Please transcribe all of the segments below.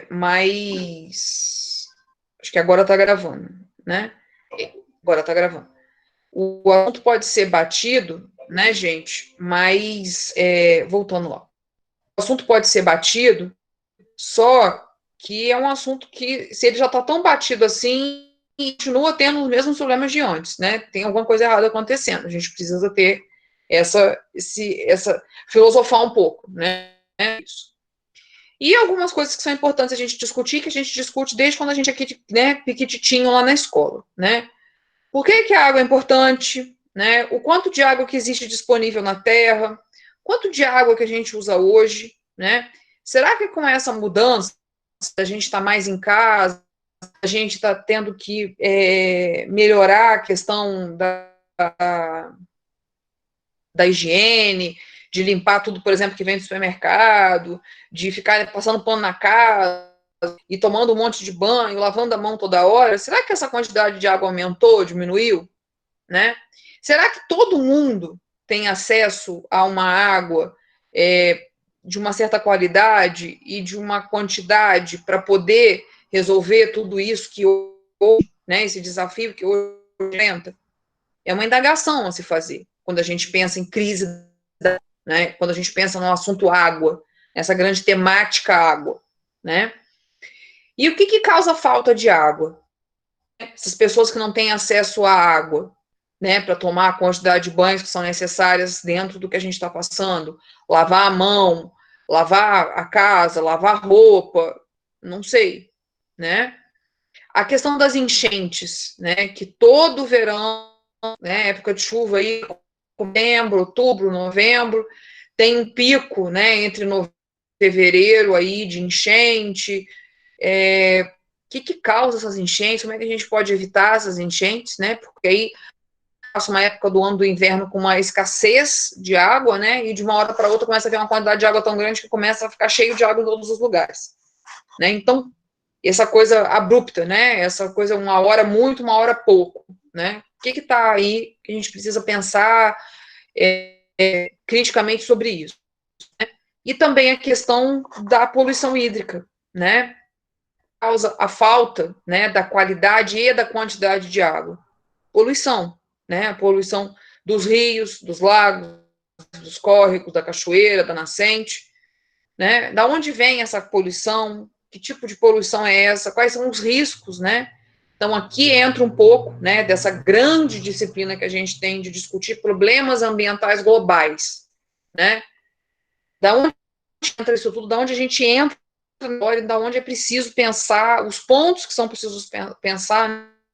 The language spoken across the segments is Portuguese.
Mas acho que agora está gravando, né? Agora está gravando. O assunto pode ser batido, né, gente? Mas voltando lá, o assunto pode ser batido, só que é um assunto que, se ele já está tão batido assim, continua tendo os mesmos problemas de antes, né? Tem alguma coisa errada acontecendo. A gente precisa ter essa filosofar um pouco, né? Isso. E algumas coisas que são importantes a gente discutir, que a gente discute desde quando a gente é aqui, né, piquititinho lá na escola, né? Por que a água é importante, né? O quanto de água que existe disponível na Terra, quanto de água que a gente usa hoje, né? Será que com essa mudança, a gente está mais em casa, a gente está tendo que melhorar a questão da higiene, de limpar tudo, por exemplo, que vem do supermercado, de ficar passando pano na casa e tomando um monte de banho, lavando a mão toda hora? Será que essa quantidade de água aumentou, diminuiu, né? Será que todo mundo tem acesso a uma água de uma certa qualidade e de uma quantidade para poder resolver tudo isso que hoje, né, esse desafio que hoje enfrenta? É uma indagação a se fazer quando a gente pensa em crise, né, quando a gente pensa no assunto água, essa grande temática água, né? E o que causa falta de água? Essas pessoas que não têm acesso à água, né, para tomar a quantidade de banhos que são necessárias dentro do que a gente está passando, lavar a mão, lavar a casa, lavar roupa, não sei, né? A questão das enchentes, né, que todo verão, né, época de chuva aí, setembro, outubro, novembro, tem um pico, né, entre novembro e fevereiro aí de enchente. Que causa essas enchentes? Como é que a gente pode evitar essas enchentes, né? Porque aí passa uma época do ano do inverno com uma escassez de água, né? E de uma hora para outra começa a ter uma quantidade de água tão grande que começa a ficar cheio de água em todos os lugares, né? Então, essa coisa abrupta, né? Essa coisa uma hora muito, uma hora pouco, né? O que está aí que a gente precisa pensar criticamente sobre isso, né? E também a questão da poluição hídrica, né? Causa a falta, né, da qualidade e da quantidade de água. Poluição, né? A poluição dos rios, dos lagos, dos córregos, da cachoeira, da nascente, né? Da onde vem essa poluição? Que tipo de poluição é essa? Quais são os riscos, né? Então, aqui entra um pouco, né, dessa grande disciplina que a gente tem de discutir problemas ambientais globais, né? Da onde entra isso tudo? Da onde a gente entra, da onde é preciso pensar, os pontos que são precisos pensar,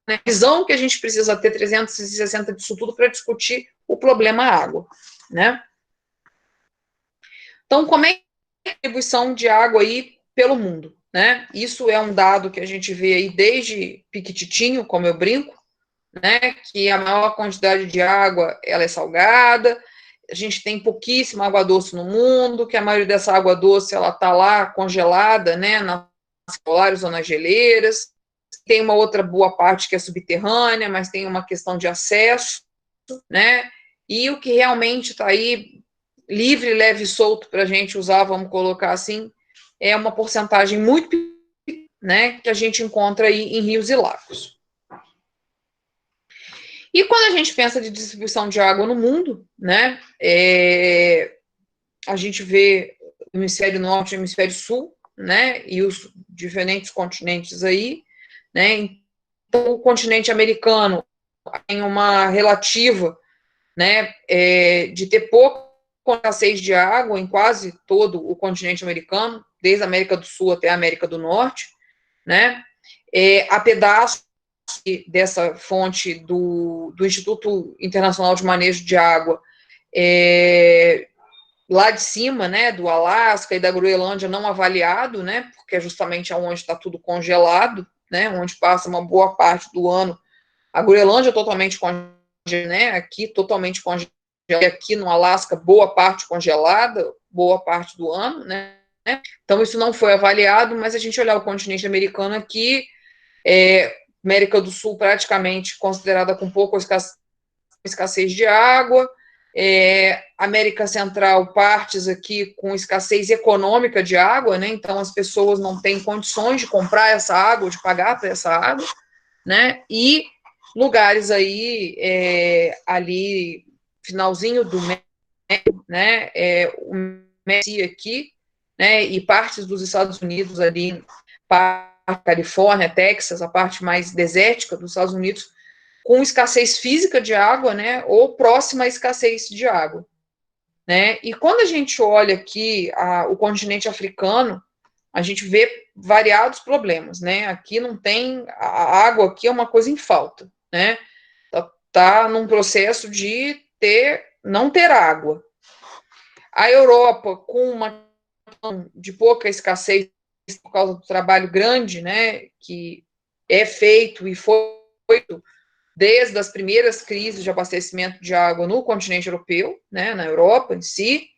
né? A visão que a gente precisa ter 360 disso tudo para discutir o problema água, né? Então, como é a distribuição de água aí pelo mundo, né? Isso é um dado que a gente vê aí desde piquititinho, como eu brinco, né? Que a maior quantidade de água, ela é salgada, a gente tem pouquíssima água doce no mundo, que a maioria dessa água doce, ela tá lá congelada, né? Nas polares ou nas geleiras. Tem uma outra boa parte que é subterrânea, mas tem uma questão de acesso, né? E o que realmente está aí livre, leve e solto para a gente usar, vamos colocar assim, é uma porcentagem muito pequena, né, que a gente encontra aí em rios e lagos. E quando a gente pensa de distribuição de água no mundo, né, a gente vê o hemisfério norte e o hemisfério sul, né, e os diferentes continentes aí, né. Então, o continente americano tem uma relativa, né, de ter pouco escassez de água em quase todo o continente americano, desde a América do Sul até a América do Norte, né? Há pedaços dessa fonte do Instituto Internacional de Manejo de Água, lá de cima, né, do Alasca e da Groenlândia não avaliado, né, porque é justamente onde está tudo congelado, né, onde passa uma boa parte do ano. A Groenlândia é totalmente congelada, né, aqui totalmente congelada, aqui no Alasca boa parte congelada, boa parte do ano, né. Então isso não foi avaliado, mas a gente olhar o continente americano aqui, América do Sul praticamente considerada com pouca escassez de água, América Central, partes aqui com escassez econômica de água, né? Então as pessoas não têm condições de comprar essa água, de pagar por essa água, né? E lugares aí, ali, finalzinho do México, né? O México aqui, né? E partes dos Estados Unidos ali, Califórnia, Texas, a parte mais desértica dos Estados Unidos, com escassez física de água, né, ou próxima à escassez de água, né? E quando a gente olha aqui o continente africano, a gente vê variados problemas, né? Aqui não tem a água, aqui é uma coisa em falta, né? Tá num processo de não ter água. A Europa, com uma de pouca escassez por causa do trabalho grande, né, que é feito e foi feito desde as primeiras crises de abastecimento de água no continente europeu, né, na Europa em si.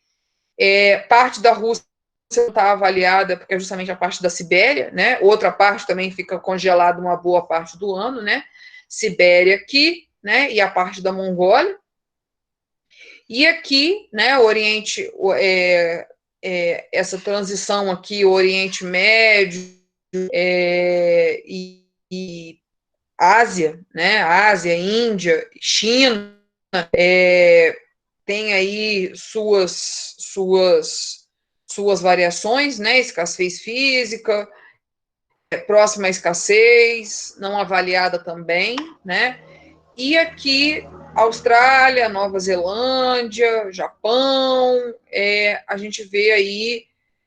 Parte da Rússia está avaliada, porque é justamente a parte da Sibéria, né, outra parte também fica congelada uma boa parte do ano, né, Sibéria aqui, né, e a parte da Mongólia. E aqui, né, o Oriente, essa transição aqui, o Oriente Médio e Ásia, né, Ásia, Índia, China, tem aí suas variações, né, escassez física, próxima à escassez, não avaliada também, né, e aqui Austrália, Nova Zelândia, Japão, a gente vê aí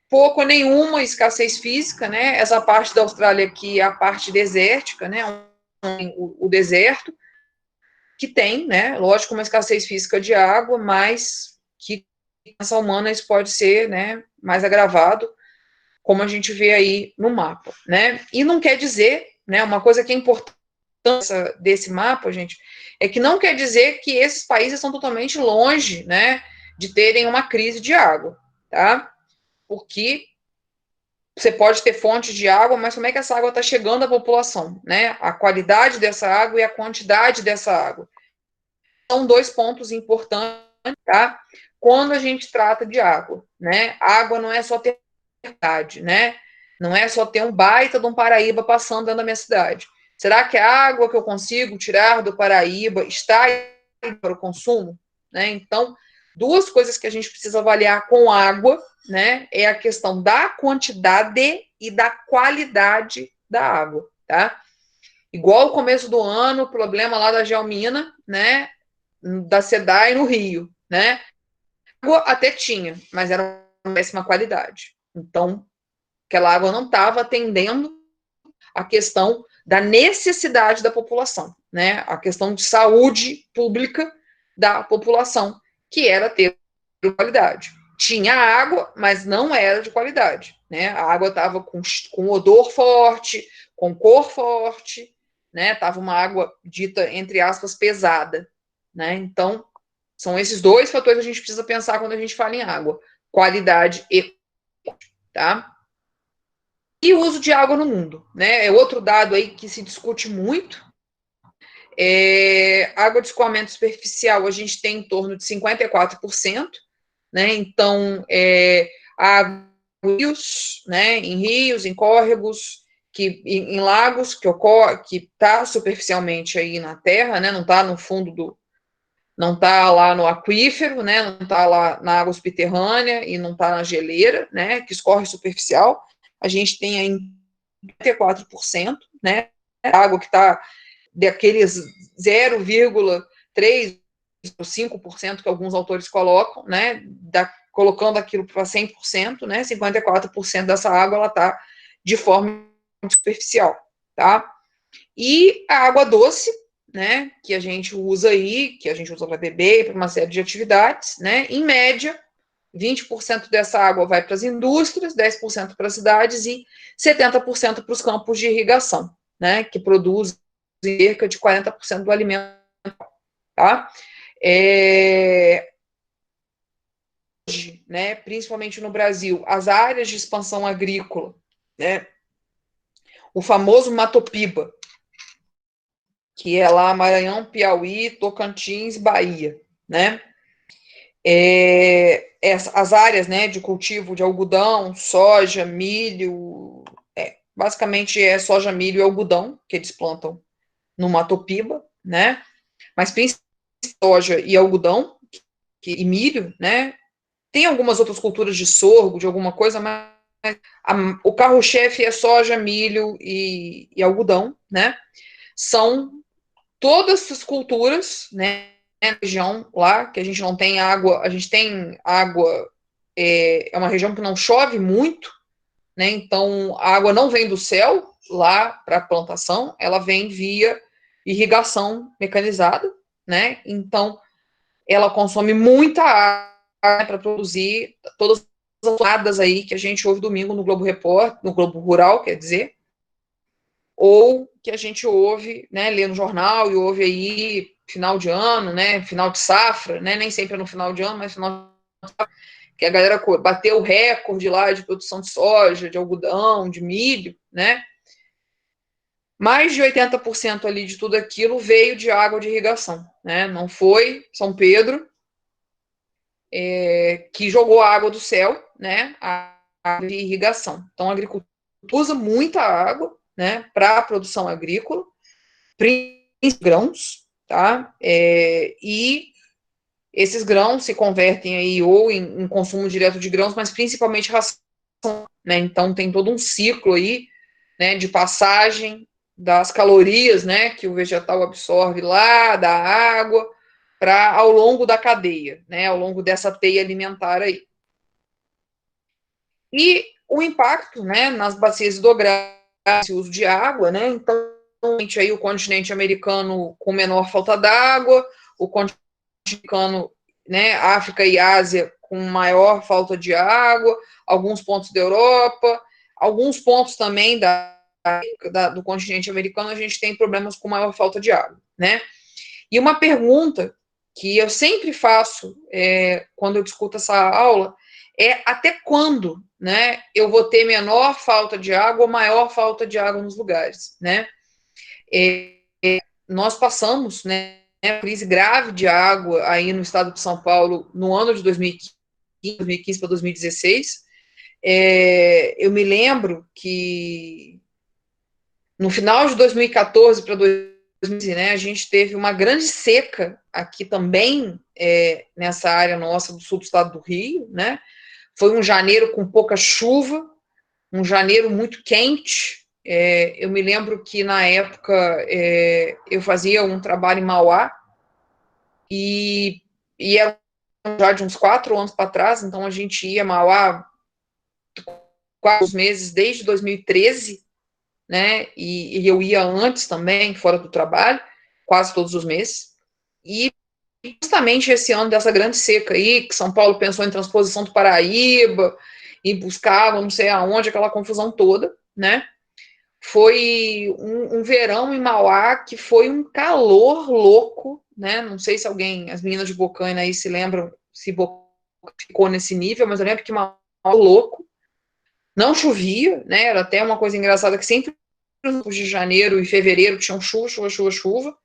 pouco ou nenhuma escassez física, né? Essa parte da Austrália aqui é a parte desértica, né? O deserto, que tem, né? Lógico, uma escassez física de água, mas que essa humana isso pode ser, né? Mais agravado, como a gente vê aí no mapa, né? E não quer dizer, né? Uma coisa que é importante desse mapa, gente, é que não quer dizer que esses países estão totalmente longe, né, de terem uma crise de água, tá? Porque você pode ter fontes de água, mas como é que essa água está chegando à população, né? A qualidade dessa água e a quantidade dessa água. São dois pontos importantes, tá? Quando a gente trata de água, né? Água não é só ter verdade, né? Não é só ter um baita de um Paraíba passando dentro da minha cidade. Será que a água que eu consigo tirar do Paraíba está aí para o consumo? Né? Então, duas coisas que a gente precisa avaliar com água, né? É a questão da quantidade e da qualidade da água, tá? Igual o começo do ano, o problema lá da Gelmina, né? Da SEDAI no Rio, né? Água até tinha, mas era uma péssima qualidade. Então, aquela água não estava atendendo a questão da necessidade da população, né? A questão de saúde pública da população, que era ter qualidade. Tinha água, mas não era de qualidade, né? A água estava com odor forte, com cor forte, né? Tava uma água dita, entre aspas, pesada, né? Então, são esses dois fatores que a gente precisa pensar quando a gente fala em água: qualidade e, tá? E o uso de água no mundo, né? É outro dado aí que se discute muito. Água de escoamento superficial, a gente tem em torno de 54%, né? Então, água em rios, né? Em rios, em córregos, em lagos, que está superficialmente aí na terra, né? Não está no fundo não está lá no aquífero, né? Não está lá na água subterrânea e não está na geleira, né? Que escorre superficial. A gente tem aí 54%, né? Água que está daqueles 0,3 5% que alguns autores colocam, né? Colocando aquilo para 100%, né? 54% dessa água ela está de forma superficial, tá? E a água doce, né? Que a gente usa aí, que a gente usa para beber, para uma série de atividades, né? Em média, 20% dessa água vai para as indústrias, 10% para as cidades e 70% para os campos de irrigação, né? Que produzem cerca de 40% do alimento, tá? Hoje, né, principalmente no Brasil, as áreas de expansão agrícola, né, o famoso Matopiba, que é lá Maranhão, Piauí, Tocantins, Bahia, né, as áreas, né, de cultivo de algodão, soja, milho, basicamente é soja, milho e algodão que eles plantam no Mato Piba, né, mas principalmente soja e algodão e milho, né, tem algumas outras culturas de sorgo, de alguma coisa, mas o carro-chefe é soja, milho e algodão, né, são todas essas culturas, né, na região lá, que a gente não tem água, a gente tem água, é uma região que não chove muito, né, então a água não vem do céu lá para a plantação, ela vem via irrigação mecanizada, né, então ela consome muita água para produzir todas as toadas aí que a gente ouve domingo no Globo Repórter, no Globo Rural, quer dizer, ou que a gente ouve, né, lê no jornal e ouve aí final de ano, né, final de safra, né, nem sempre é no final de ano, mas final de safra, que a galera bateu o recorde lá de produção de soja, de algodão, de milho, né, mais de 80% ali de tudo aquilo veio de água de irrigação, né, não foi São Pedro que jogou a água do céu, né, a água de irrigação. Então a agricultura usa muita água, né, para a produção agrícola, grãos, tá? E esses grãos se convertem aí ou em consumo direto de grãos, mas principalmente ração, né? Então tem todo um ciclo aí, né, de passagem das calorias, né, que o vegetal absorve lá da água para ao longo da cadeia, né, ao longo dessa teia alimentar aí. E o impacto, né, nas bacias hidrográficas, uso de água, né? Então aí o continente americano com menor falta d'água, o continente americano, né, África e Ásia com maior falta de água, alguns pontos da Europa, alguns pontos também do continente americano a gente tem problemas com maior falta de água, né? E uma pergunta que eu sempre faço quando eu discuto essa aula é até quando, né, eu vou ter menor falta de água ou maior falta de água nos lugares, né? Nós passamos, né, uma crise grave de água aí no estado de São Paulo no ano de 2015 para 2016. Eu me lembro que no final de 2014 para 2015, né, a gente teve uma grande seca aqui também, nessa área nossa do sul do estado do Rio, né? Foi um janeiro com pouca chuva, um janeiro muito quente. Eu me lembro que na época eu fazia um trabalho em Mauá e era já de uns 4 anos para trás, então a gente ia a Mauá 4 meses desde 2013, né? E eu ia antes também, fora do trabalho, quase todos os meses. E justamente esse ano dessa grande seca aí, que São Paulo pensou em transposição do Paraíba, e buscava não sei aonde, aquela confusão toda, né? Foi um verão em Mauá que foi um calor louco, né? Não sei se as meninas de Bocaina aí se lembram se ficou nesse nível, mas eu lembro que Mauá louco, não chovia, né? Era até uma coisa engraçada que sempre de janeiro e fevereiro tinham chuva, chuva, chuva, chuva.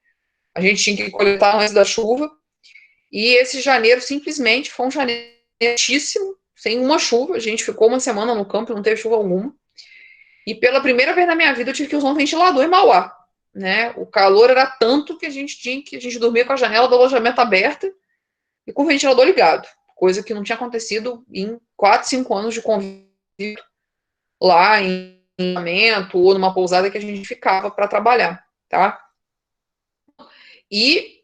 A gente tinha que coletar antes da chuva. E esse janeiro simplesmente foi um janeiro quentíssimo, sem uma chuva. A gente ficou uma semana no campo, não teve chuva alguma. E pela primeira vez na minha vida eu tive que usar um ventilador em Mauá, né? O calor era tanto que a gente dormia com a janela do alojamento aberta e com o ventilador ligado, coisa que não tinha acontecido em 4, 5 anos de convívio lá em alojamento ou numa pousada que a gente ficava para trabalhar, tá? E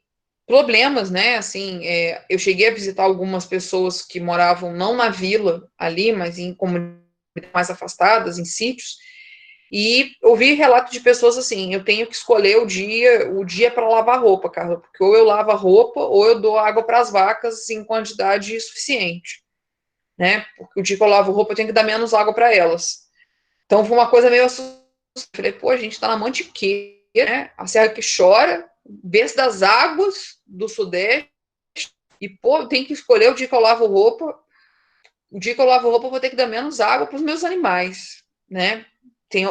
problemas, né? Assim, eu cheguei a visitar algumas pessoas que moravam não na vila ali, mas em comunidades mais afastadas, em sítios, e ouvi relato de pessoas assim: eu tenho que escolher o dia para lavar roupa, Carla, porque ou eu lavo a roupa ou eu dou água para as vacas em quantidade suficiente, né? Porque o dia que eu lavo roupa eu tenho que dar menos água para elas. Então foi uma coisa meio assustadora. Falei, pô, a gente está na Mantiqueira, né? A Serra que chora, berço das águas do Sudeste, e, pô, eu tenho que escolher o dia que eu lavo roupa. O dia que eu lavo roupa, eu vou ter que dar menos água para os meus animais, né?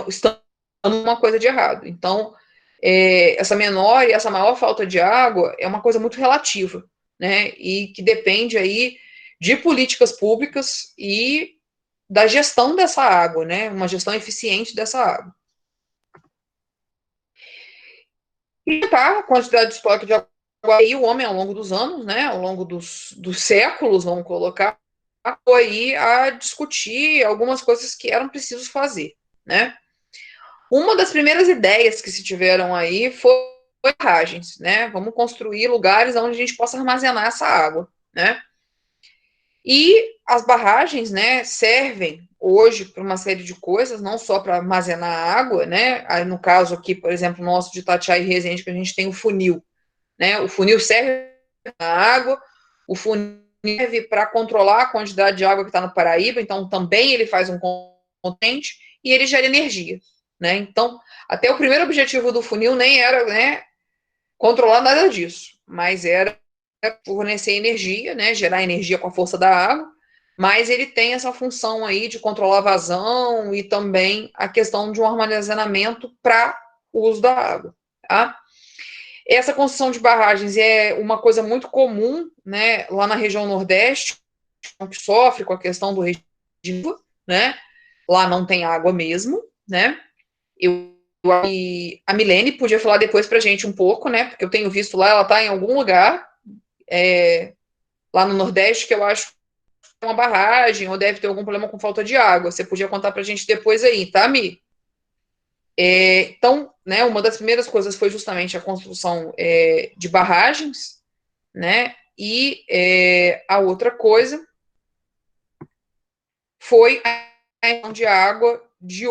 Estamos uma coisa de errado. Então, essa menor e essa maior falta de água é uma coisa muito relativa, né, e que depende aí de políticas públicas e da gestão dessa água, né, uma gestão eficiente dessa água. E tá, a quantidade de estoque de água aí, o homem, ao longo dos anos, né, ao longo dos séculos, vamos colocar, foi aí a discutir algumas coisas que eram precisos fazer, né. Uma das primeiras ideias que se tiveram aí foi barragens, né? Vamos construir lugares onde a gente possa armazenar essa água, né? E as barragens, né, servem hoje para uma série de coisas, não só para armazenar água, né? Aí, no caso aqui, por exemplo, nosso de Itatiaia e Resende, que a gente tem o funil, né? O funil serve para água, o funil serve para controlar a quantidade de água que está no Paraíba, então também ele faz um contente e ele gera energia, né? Então, até o primeiro objetivo do funil nem era, né, controlar nada disso, mas era fornecer energia, né, gerar energia com a força da água, mas ele tem essa função aí de controlar a vazão e também a questão de um armazenamento para o uso da água, tá? Essa construção de barragens é uma coisa muito comum, né, lá na região Nordeste, que sofre com a questão do regime, né? Lá não tem água mesmo, né? A Milene podia falar depois pra gente um pouco, né? Porque eu tenho visto lá, ela tá em algum lugar, lá no Nordeste, que eu acho que é uma barragem, ou deve ter algum problema com falta de água. Você podia contar pra gente depois aí, tá, Mi? Então, né, uma das primeiras coisas foi justamente a construção de barragens, né? E a outra coisa foi a emissão de água de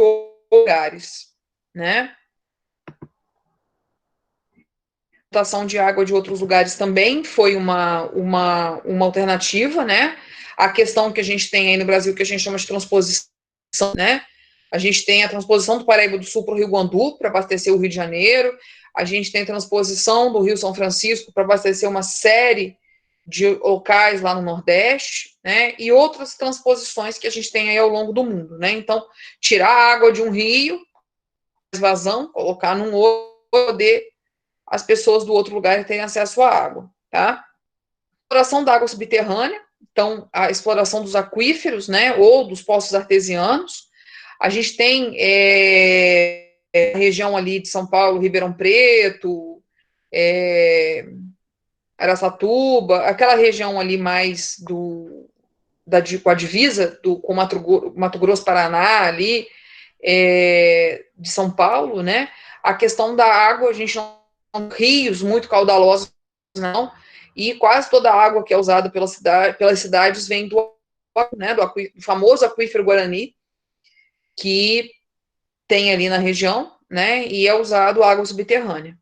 lugares, né? Importação de água de outros lugares também foi uma alternativa, né? A questão que a gente tem aí no Brasil, que a gente chama de transposição, né? A gente tem a transposição do Paraíba do Sul para o Rio Guandu, para abastecer o Rio de Janeiro. A gente tem a transposição do Rio São Francisco para abastecer uma série de locais lá no Nordeste, né? E outras transposições que a gente tem aí ao longo do mundo, né? Então, tirar a água de um rio, vazão, colocar num outro, poder as pessoas do outro lugar terem acesso à água, tá? Exploração da água subterrânea, então a exploração dos aquíferos, né, ou dos poços artesianos. A gente tem a região ali de São Paulo, Ribeirão Preto, Araçatuba, aquela região ali mais com a divisa com Mato Grosso, Paraná, ali, de São Paulo, né? A questão da água, a gente não tem rios muito caudalosos, não, e quase toda a água que é usada pelas cidades vem né, do famoso aquífero Guarani, que tem ali na região, né, e é usado água subterrânea.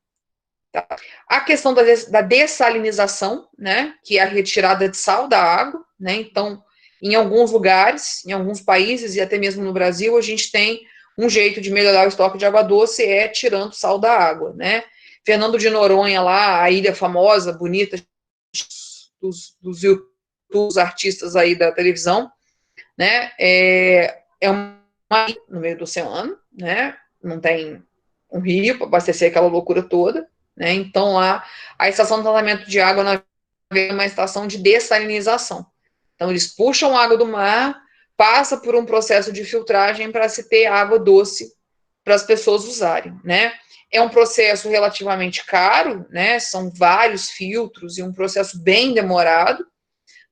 Tá? A questão da dessalinização, né, que é a retirada de sal da água, né, então, em alguns lugares, em alguns países e até mesmo no Brasil, a gente tem um jeito de melhorar o estoque de água doce tirando sal da água, né. Fernando de Noronha lá, a ilha famosa, bonita, dos artistas aí da televisão, né, uma ilha no meio do oceano, né, não tem um rio para abastecer aquela loucura toda, né, então lá a estação de tratamento de água é uma estação de dessalinização, então eles puxam água do mar, passa por um processo de filtragem para se ter água doce para as pessoas usarem, né. É um processo relativamente caro, né, são vários filtros e um processo bem demorado,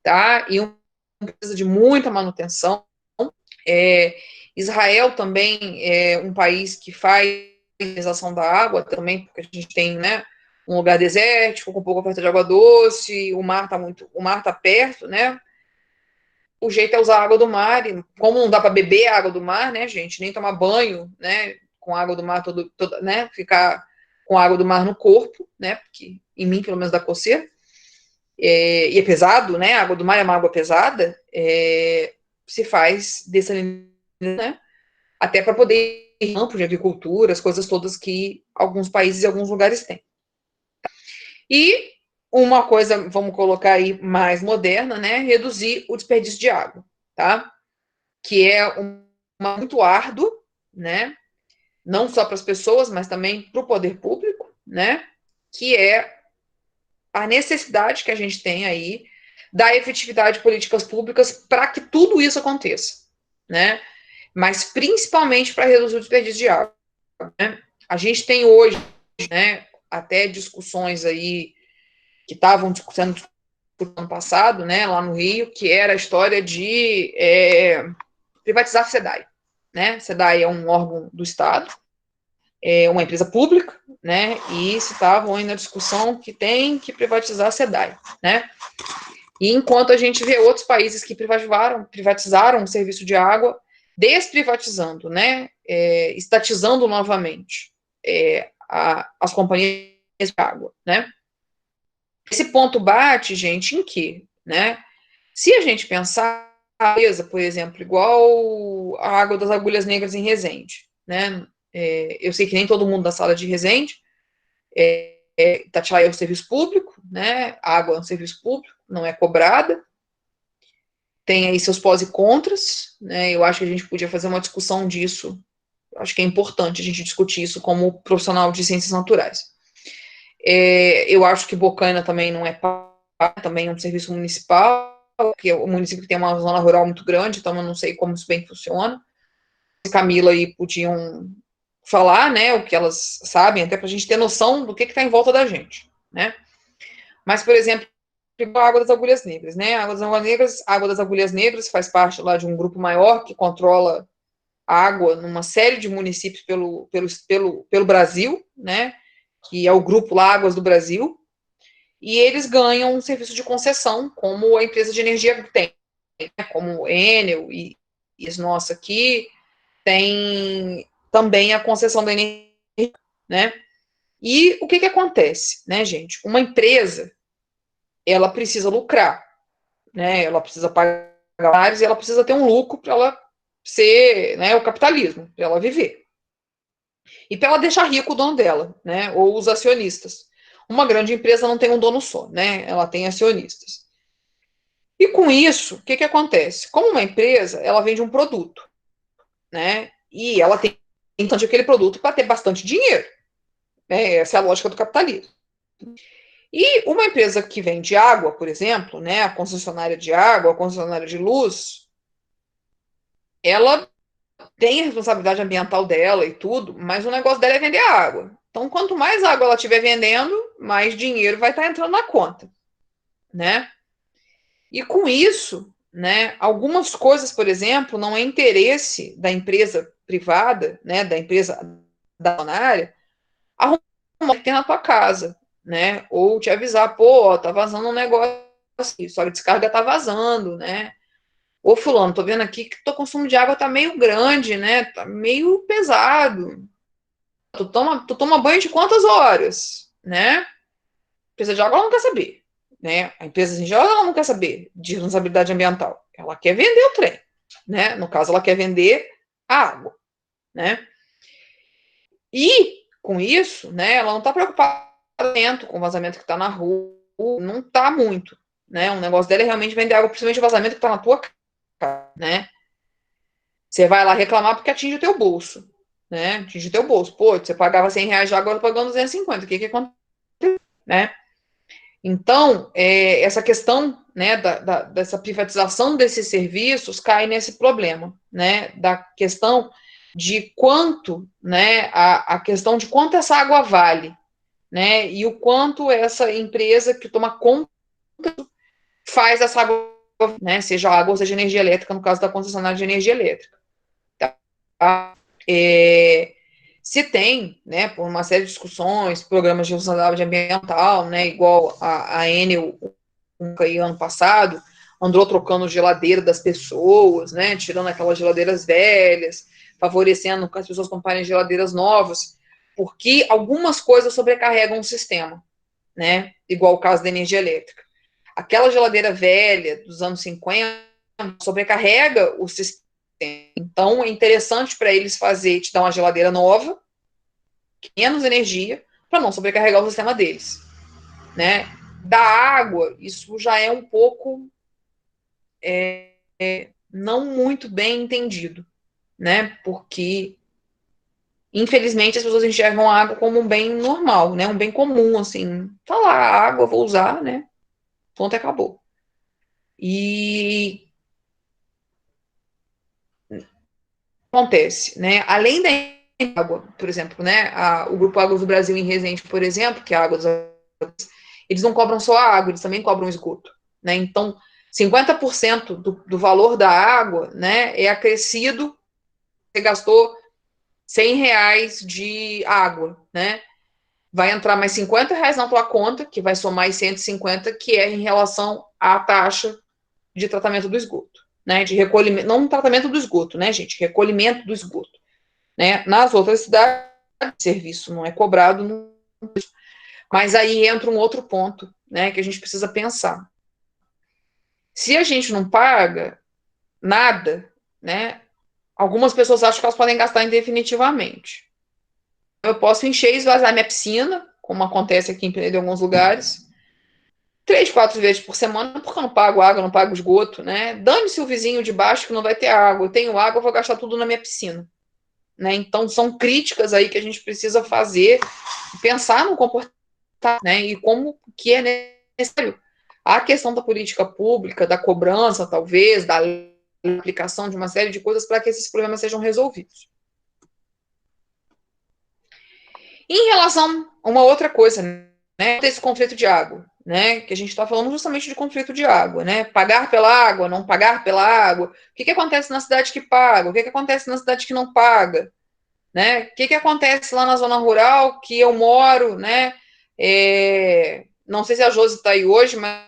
tá, e precisa de muita manutenção. Israel também é um país que faz utilização da água também, porque a gente tem, né, um lugar desértico, com pouca oferta de água doce, o mar tá perto, né, o jeito é usar a água do mar, e como não dá para beber a água do mar, né, gente, nem tomar banho, né, com água do mar, né, ficar com água do mar no corpo, né, porque em mim, pelo menos, dá coceira, e é pesado, né, a água do mar é uma água pesada, se faz dessalinização, né, até para poder ir campo de agricultura, as coisas todas que alguns países e alguns lugares têm. E uma coisa, vamos colocar aí, mais moderna, né, reduzir o desperdício de água, tá? Que é muito árduo, né, não só para as pessoas, mas também para o poder público, né, que é a necessidade que a gente tem aí da efetividade de políticas públicas para que tudo isso aconteça, né? Mas principalmente para reduzir o desperdício de água, né? A gente tem hoje, né, até discussões aí que estavam sendo discutidas no ano passado, né, lá no Rio, que era a história de privatizar a SEDAI, né? A SEDAI é um órgão do Estado, é uma empresa pública, né? E se estavam aí na discussão que tem que privatizar a SEDAI, né? E enquanto a gente vê outros países que privatizaram o serviço de água, desprivatizando, né? Estatizando novamente as companhias de água, né? Esse ponto bate, gente, em que, né? Se a gente pensar, por exemplo, igual a água das agulhas negras em Resende, né? Eu sei que nem todo mundo da sala de Resende, Itatiaia é um serviço público, né? A água é um serviço público, não é cobrada, tem aí seus pós e contras, né? Eu acho que a gente podia fazer uma discussão disso. Eu acho que é importante a gente discutir isso como profissional de ciências naturais. Eu acho que Bocaina também não é também é um serviço municipal, porque o município tem uma zona rural muito grande, então eu não sei como isso bem funciona. Camila aí podiam falar, né, o que elas sabem, até para a gente ter noção do que está em volta da gente, né? Mas, por exemplo, a Água das Agulhas Negras, né? A Água das Agulhas Negras faz parte lá de um grupo maior que controla água numa série de municípios pelo Brasil, né? Que é o grupo lá Águas do Brasil, e eles ganham um serviço de concessão, como a empresa de energia tem, né? Como Enel e as nossas aqui, tem também a concessão da energia, né? E o que acontece, né, gente? Uma empresa, ela precisa lucrar, né? Ela precisa pagar salários e ela precisa ter um lucro para ela ser, né, o capitalismo, para ela viver. E para ela deixar rico o dono dela, né? Ou os acionistas. Uma grande empresa não tem um dono só, né? Ela tem acionistas. E com isso, o que acontece? Como uma empresa, ela vende um produto, né? E ela tem então aquele produto para ter bastante dinheiro. Né? Essa é a lógica do capitalismo. E uma empresa que vende água, por exemplo, né, a concessionária de água, a concessionária de luz, ela tem a responsabilidade ambiental dela e tudo, mas o negócio dela é vender água. Então, quanto mais água ela estiver vendendo, mais dinheiro vai estar entrando na conta, né? E com isso, né, algumas coisas, por exemplo, não é interesse da empresa privada, né, da empresa da acionária, arrumar que tem na tua casa, né? Ou te avisar, pô, tá vazando um negócio assim, sua descarga tá vazando, né? Ô, fulano, tô vendo aqui que teu consumo de água tá meio grande, né? Tá meio pesado. Tu toma banho de quantas horas, né? A empresa de água ela não quer saber, né? A empresa em geral ela não quer saber de responsabilidade ambiental. Ela quer vender o trem, né? No caso, ela quer vender a água, né? E com isso, né? Ela não tá preocupada com o vazamento que está na rua, não está muito, né? O negócio dela é realmente vender água, principalmente o vazamento que está na tua casa, né? Você vai lá reclamar porque atinge o teu bolso, né? Atinge o teu bolso. Pô, você pagava R$ 100 de água, agora pagando 250. O que acontece, né? Então, essa questão, né, dessa privatização desses serviços cai nesse problema, né? Da questão de quanto, né? A questão de quanto essa água vale, né? E o quanto essa empresa que toma conta faz essa água, né? Seja água ou seja energia elétrica, no caso da concessionária de energia elétrica. Tá? Se tem, né, por uma série de discussões, programas de responsabilidade ambiental, né, igual a Enel, ano passado, andou trocando geladeira das pessoas, né, tirando aquelas geladeiras velhas, favorecendo que as pessoas comprarem geladeiras novas, porque algumas coisas sobrecarregam o sistema, né, igual o caso da energia elétrica. Aquela geladeira velha dos anos 50 sobrecarrega o sistema. Então, é interessante para eles te dar uma geladeira nova, menos energia, para não sobrecarregar o sistema deles, né? Da água, isso já é um pouco não muito bem entendido, né? Porque, infelizmente, as pessoas enxergam a água como um bem normal, né? Um bem comum, assim. Tá lá, a água, vou usar, né? Ponto, acabou. E acontece, né? Além da água, por exemplo, né? O Grupo Águas do Brasil em Resende, por exemplo, que é a água dos, eles não cobram só a água, eles também cobram esgoto, né? Então, 50% do valor da água, né, é acrescido, você gastou R$ 100 de água, né? Vai entrar mais R$ 50 na tua conta, que vai somar mais 150, que é em relação à taxa de tratamento do esgoto, né? De recolhimento, não tratamento do esgoto, né, gente? Recolhimento do esgoto, né? Nas outras cidades, o serviço não é cobrado, mas aí entra um outro ponto, né, que a gente precisa pensar. Se a gente não paga nada, né, algumas pessoas acham que elas podem gastar indefinitivamente. Eu posso encher e esvaziar minha piscina, como acontece aqui em alguns lugares, 3, 4 vezes por semana, porque eu não pago água, não pago esgoto, né? Dane-se o vizinho de baixo que não vai ter água. Eu tenho água, eu vou gastar tudo na minha piscina. Né? Então, são críticas aí que a gente precisa fazer, pensar no comportamento, né? E como que é necessário. A questão da política pública, da cobrança, talvez, da aplicação de uma série de coisas para que esses problemas sejam resolvidos. Em relação a uma outra coisa, né, desse conflito de água, né, que a gente está falando justamente de conflito de água, né, pagar pela água, não pagar pela água, o que acontece na cidade que paga, o que acontece na cidade que não paga, né, o que acontece lá na zona rural que eu moro, né, não sei se a Josi está aí hoje, mas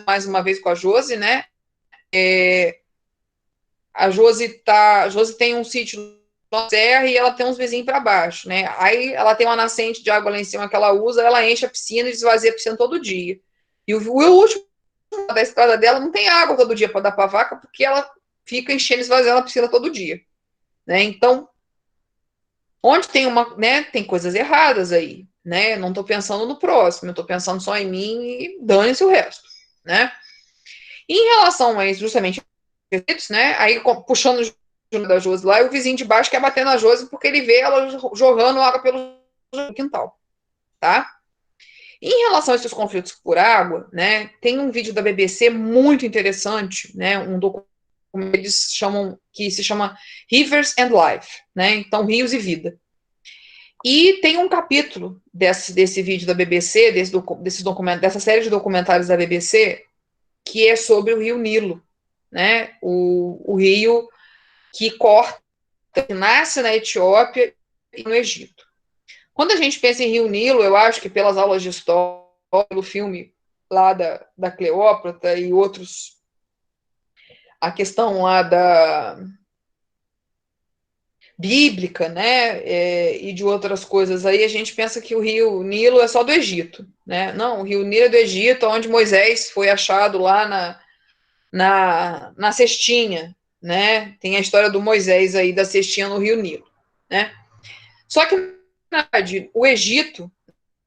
mais uma vez com a Josi, né, a Josi tem um sítio na serra e ela tem uns vizinhos para baixo, né? Aí ela tem uma nascente de água lá em cima que ela usa, ela enche a piscina e esvazia a piscina todo dia. E o último da estrada dela não tem água todo dia para dar para a vaca, porque ela fica enchendo e esvaziando a piscina todo dia, né? Então, onde tem né, tem coisas erradas aí, né? Não estou pensando no próximo, eu estou pensando só em mim e dane-se o resto, né? Em relação a isso, justamente, né? Aí puxando da Josi lá, e o vizinho de baixo quer bater na Josi porque ele vê ela jorrando água pelo quintal, tá? Em relação a esses conflitos por água, né, tem um vídeo da BBC muito interessante, né, um documento que eles chamam, que se chama Rivers and Life, né, então rios e vida. E tem um capítulo desse vídeo da BBC, dessa série de documentários da BBC, que é sobre o rio Nilo, né, o rio que corta, que nasce na Etiópia e no Egito. Quando a gente pensa em Rio Nilo, eu acho que pelas aulas de história, pelo filme lá da Cleópatra e outros, a questão lá da bíblica, né, e de outras coisas aí, a gente pensa que o Rio Nilo é só do Egito, né? Não, o Rio Nilo é do Egito, onde Moisés foi achado lá na cestinha, né? Tem a história do Moisés aí da cestinha no Rio Nilo, né? Só que, na verdade, o Egito,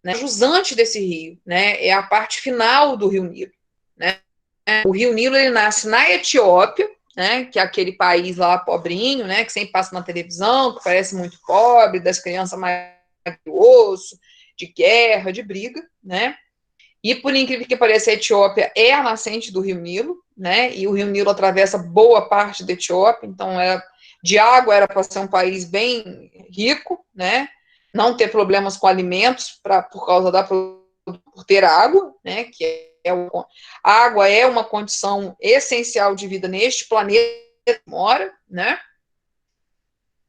né, jusante desse rio, né, é a parte final do Rio Nilo, né? O Rio Nilo ele nasce na Etiópia, né, que é aquele país lá pobrinho, né, que sempre passa na televisão, que parece muito pobre, das crianças mais do osso, de guerra, de briga, né? E por incrível que pareça, a Etiópia é a nascente do Rio Nilo, né? E o Rio Nilo atravessa boa parte da Etiópia, então de água era para ser um país bem rico, né? Não ter problemas com alimentos por causa por ter água, né? A água é uma condição essencial de vida neste planeta que mora, né?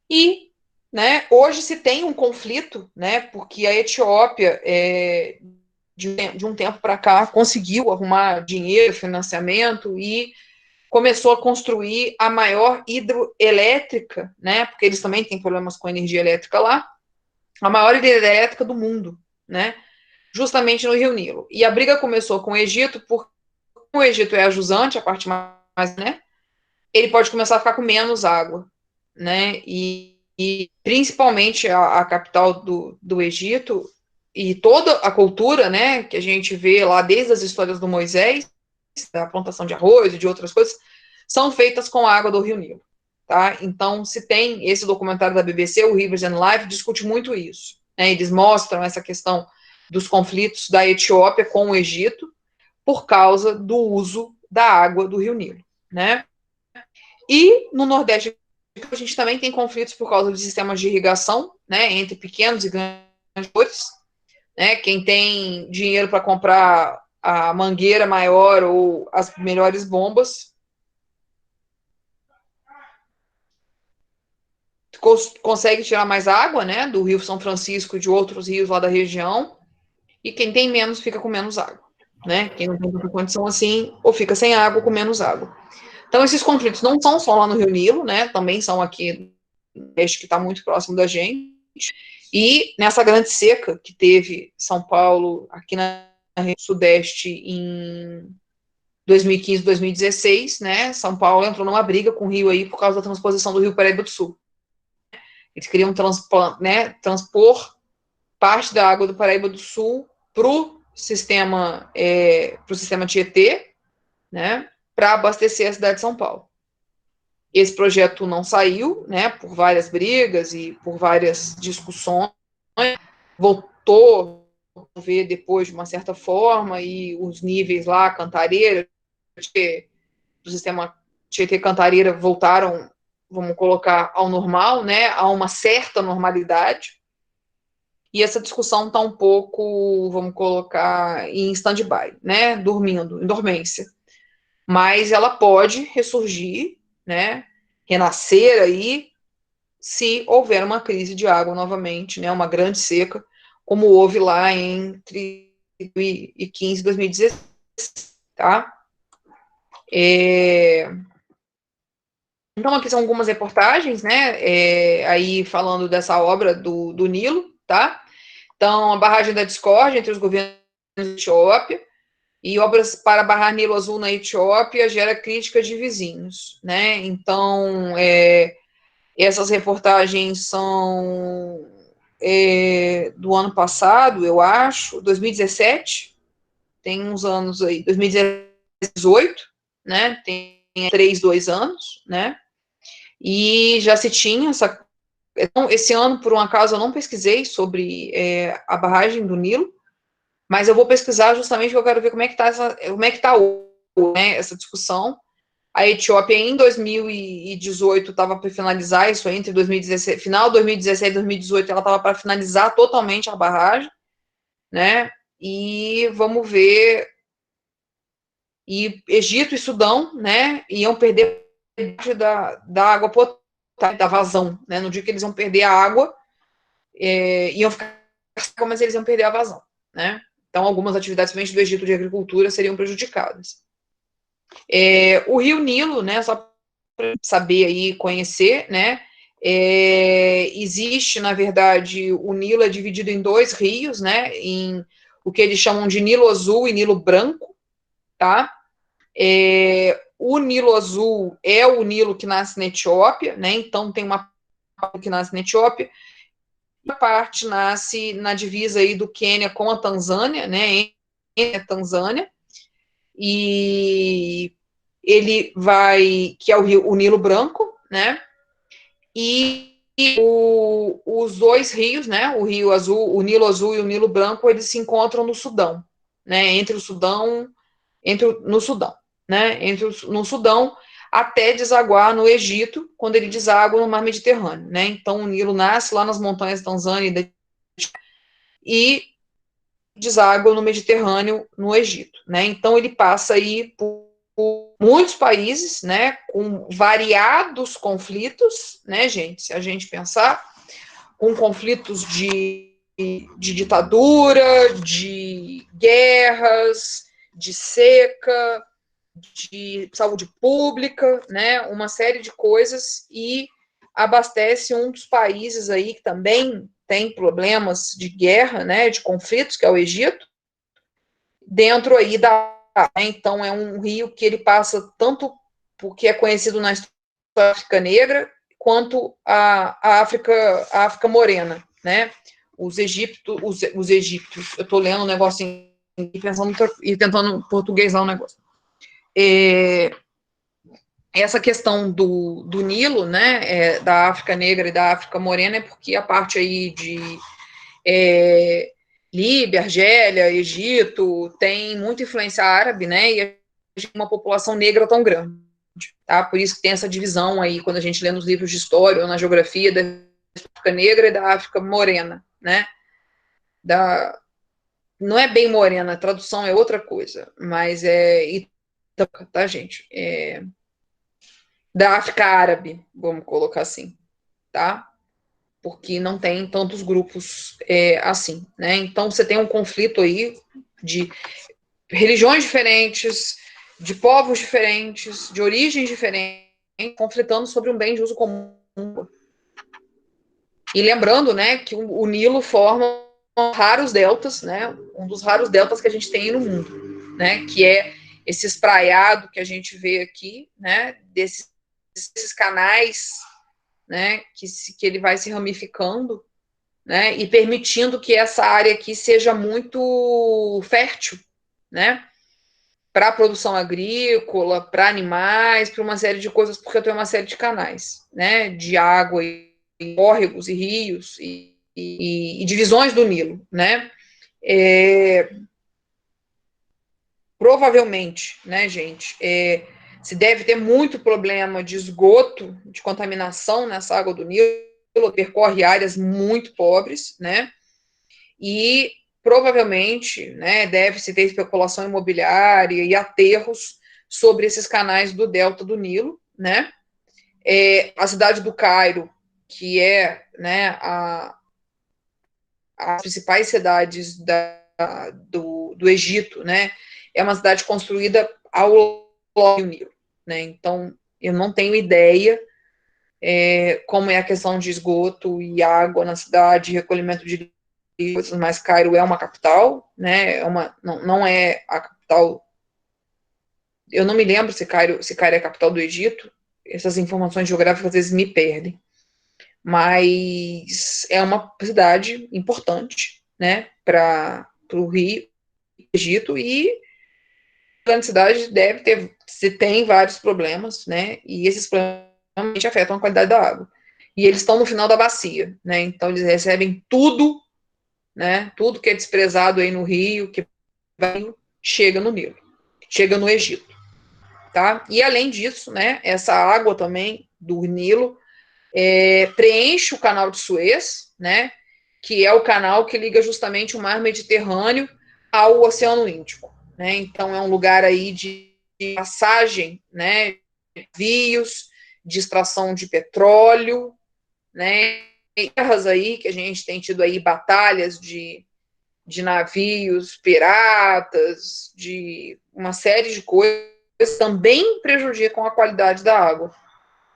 E, né? Hoje se tem um conflito, né? Porque a Etiópia de um tempo para cá, conseguiu arrumar dinheiro, financiamento e começou a construir a maior hidroelétrica, né? Porque eles também têm problemas com energia elétrica lá, a maior hidroelétrica do mundo, né? Justamente no Rio Nilo. E a briga começou com o Egito, porque o Egito é a jusante, a parte mais, né? Ele pode começar a ficar com menos água, né? E principalmente a capital do Egito e toda a cultura, né, que a gente vê lá desde as histórias do Moisés, da plantação de arroz e de outras coisas, são feitas com a água do Rio Nilo, tá? Então, se tem esse documentário da BBC, o Rivers and Life, discute muito isso, né? Eles mostram essa questão dos conflitos da Etiópia com o Egito por causa do uso da água do Rio Nilo, né? E no Nordeste a gente também tem conflitos por causa de sistemas de irrigação, né, entre pequenos e grandes produtores, né? Quem tem dinheiro para comprar a mangueira maior ou as melhores bombas consegue tirar mais água, né, do Rio São Francisco e de outros rios lá da região, e quem tem menos fica com menos água, né? Quem não tem tanta condição assim, ou fica sem água ou com menos água. Então, esses conflitos não são só lá no Rio Nilo, né? Também são aqui, acho que está muito próximo da gente. E nessa grande seca que teve São Paulo, aqui na região sudeste, em 2015, 2016, né? São Paulo entrou numa briga com o Rio aí por causa da transposição do Rio Paraíba do Sul. Eles queriam transpor parte da água do Paraíba do Sul para o sistema Tietê, né? Para abastecer a cidade de São Paulo. Esse projeto não saiu, né, por várias brigas e por várias discussões, voltou a ver depois de uma certa forma, e os níveis lá, Cantareira, do sistema Tietê-Cantareira voltaram, vamos colocar, ao normal, né, a uma certa normalidade, e essa discussão está um pouco, vamos colocar, em stand-by, né, dormindo, em dormência. Mas ela pode ressurgir, né, renascer aí, se houver uma crise de água novamente, né, uma grande seca, como houve lá entre 2015 e 2016, tá? Então, aqui são algumas reportagens, né, aí falando dessa obra do Nilo, tá? Então, a barragem da discórdia entre os governos da Etiópia e obras para barrar Nilo Azul na Etiópia gera crítica de vizinhos, né? Então, essas reportagens são do ano passado, eu acho, 2017, tem uns anos aí, 2018, né? Tem 2 anos, né? E já se tinha essa. Então, esse ano, por um acaso, eu não pesquisei sobre a barragem do Nilo, mas eu vou pesquisar justamente porque eu quero ver como é que está né, essa discussão. A Etiópia, em 2018, estava para finalizar isso aí, entre 2017, final de 2017 e 2018, ela estava para finalizar totalmente a barragem, né? E vamos ver. E Egito e Sudão, né, iam perder da água potável, da vazão, né? No dia que eles iam perder a água, iam ficar, mas eles iam perder a vazão, né? Então, algumas atividades, principalmente do Egito de agricultura, seriam prejudicadas. O Rio Nilo, né, só para saber aí, conhecer, né, existe, na verdade, o Nilo é dividido em 2 rios, né, em o que eles chamam de Nilo Azul e Nilo Branco, tá? O Nilo Azul é o Nilo que nasce na Etiópia, né, então tem uma parte que nasce na Etiópia, e a parte nasce na divisa aí do Quênia com a Tanzânia, né, em Tanzânia, e ele vai, que é o Nilo Branco, né, e os 2 rios, né, o Rio Azul, o Nilo Azul e o Nilo Branco, eles se encontram no Sudão, né, no Sudão, né, no Sudão, até desaguar no Egito, quando ele deságua no Mar Mediterrâneo, né, então o Nilo nasce lá nas montanhas da Tanzânia e deságua no Mediterrâneo, no Egito, né, então ele passa aí por muitos países, né, com variados conflitos, né, gente, se a gente pensar, com conflitos de ditadura, de guerras, de seca, de saúde pública, né, uma série de coisas, e abastece um dos países aí que também tem problemas de guerra, né, de conflitos, que é o Egito, dentro aí então é um rio que ele passa tanto porque é conhecido na história da África Negra, quanto a África Morena, né? Os egípcios, eu estou lendo um negocinho e pensando e tentando portuguesar um negócio. essa questão do Nilo, né, da África Negra e da África Morena, é porque a parte aí de Líbia, Argélia, Egito, tem muita influência árabe, né, e a gente tem uma população negra tão grande, tá? Por isso que tem essa divisão aí, quando a gente lê nos livros de história ou na geografia da África Negra e da África Morena, né? Não é bem morena, a tradução é outra coisa, mas tá, gente? Da África Árabe, vamos colocar assim, tá? Porque não tem tantos grupos assim, né? Então você tem um conflito aí de religiões diferentes, de povos diferentes, de origens diferentes, conflitando sobre um bem de uso comum. E lembrando, né, que o Nilo forma raros deltas, né? Um dos raros deltas que a gente tem no mundo, né? Que é esse espraiado que a gente vê aqui, né? Desses canais, né? Que ele vai se ramificando, né? E permitindo que essa área aqui seja muito fértil, né? Para a produção agrícola, para animais, para uma série de coisas, porque eu tenho uma série de canais, né? De água e córregos e rios e divisões do Nilo, né? Provavelmente, né, gente, se deve ter muito problema de esgoto, de contaminação nessa água do Nilo, percorre áreas muito pobres, né? E provavelmente, né, deve-se ter especulação imobiliária e aterros sobre esses canais do delta do Nilo, né? A cidade do Cairo, que é, né, as principais cidades do Egito, né? É uma cidade construída ao longo do Nilo, né? Então, eu não tenho ideia como é a questão de esgoto e água na cidade, recolhimento de lixo, mas Cairo é uma capital, né? Não é a capital. Eu não me lembro se Cairo é a capital do Egito. Essas informações geográficas às vezes me perdem. Mas é uma cidade importante, né? Para o Rio, Egito, e a grande cidade deve ter, se tem vários problemas, né? E esses problemas realmente afetam a qualidade da água. E eles estão no final da bacia, né? Então eles recebem tudo, né? Tudo que é desprezado aí no Rio, que vai, chega no Nilo, chega no Egito, tá? E além disso, né? Essa água também do Nilo preenche o canal de Suez, né? Que é o canal que liga justamente o mar Mediterrâneo ao Oceano Índico, né? Então é um lugar aí de passagem, né? De navios, de extração de petróleo, né? Guerras aí que a gente tem tido aí batalhas de navios piratas, de uma série de coisas também prejudicam a qualidade da água,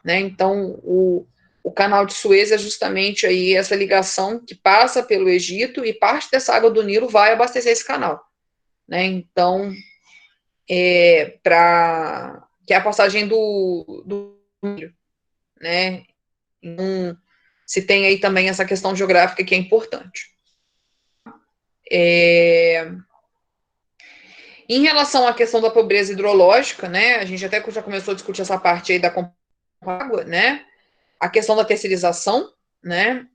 né? Então o canal de Suez é justamente aí essa ligação que passa pelo Egito e parte dessa água do Nilo vai abastecer esse canal, né? Então, para que é a passagem do Nilo, né? Então, se tem aí também essa questão geográfica que é importante. Em relação à questão da pobreza hidrológica, né? A gente até já começou a discutir essa parte aí da água, né? A questão da terceirização, né?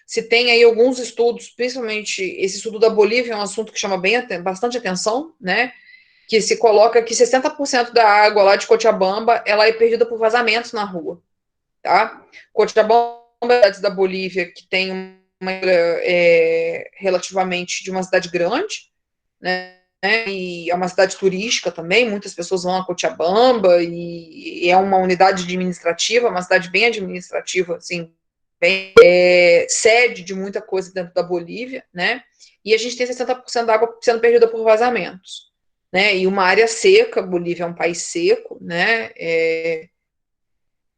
Se tem aí alguns estudos, principalmente esse estudo da Bolívia é um assunto que chama bastante atenção, né? Que se coloca que 60% da água lá de Cochabamba ela é perdida por vazamentos na rua, tá? Cochabamba é uma cidade da Bolívia que tem uma relativamente de uma cidade grande, né? E é uma cidade turística também, muitas pessoas vão a Cochabamba e é uma unidade administrativa, uma cidade bem administrativa, assim, bem, sede de muita coisa dentro da Bolívia, né? E a gente tem 60% da água sendo perdida por vazamentos, né? E uma área seca, Bolívia é um país seco, né?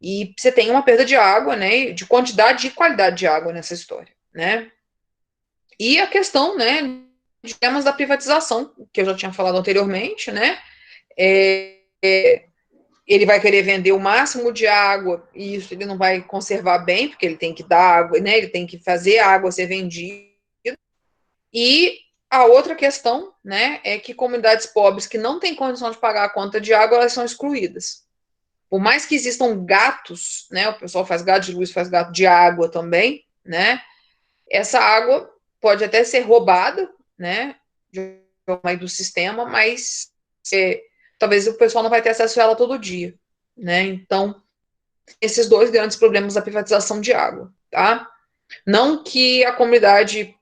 E você tem uma perda de água, né? De quantidade e qualidade de água nessa história, né? E a questão, né, de temas da privatização, que eu já tinha falado anteriormente, né? Ele vai querer vender o máximo de água e isso ele não vai conservar bem, porque ele tem que dar água, né? Ele tem que fazer a água ser vendida. E a outra questão, né, é que comunidades pobres que não têm condição de pagar a conta de água, elas são excluídas, por mais que existam gatos, né, o pessoal faz gato de luz, faz gato de água também, né, essa água pode até ser roubada, né, do sistema, mas talvez o pessoal não vai ter acesso a ela todo dia, né, então, esses dois grandes problemas da privatização de água, tá? Não que a comunidade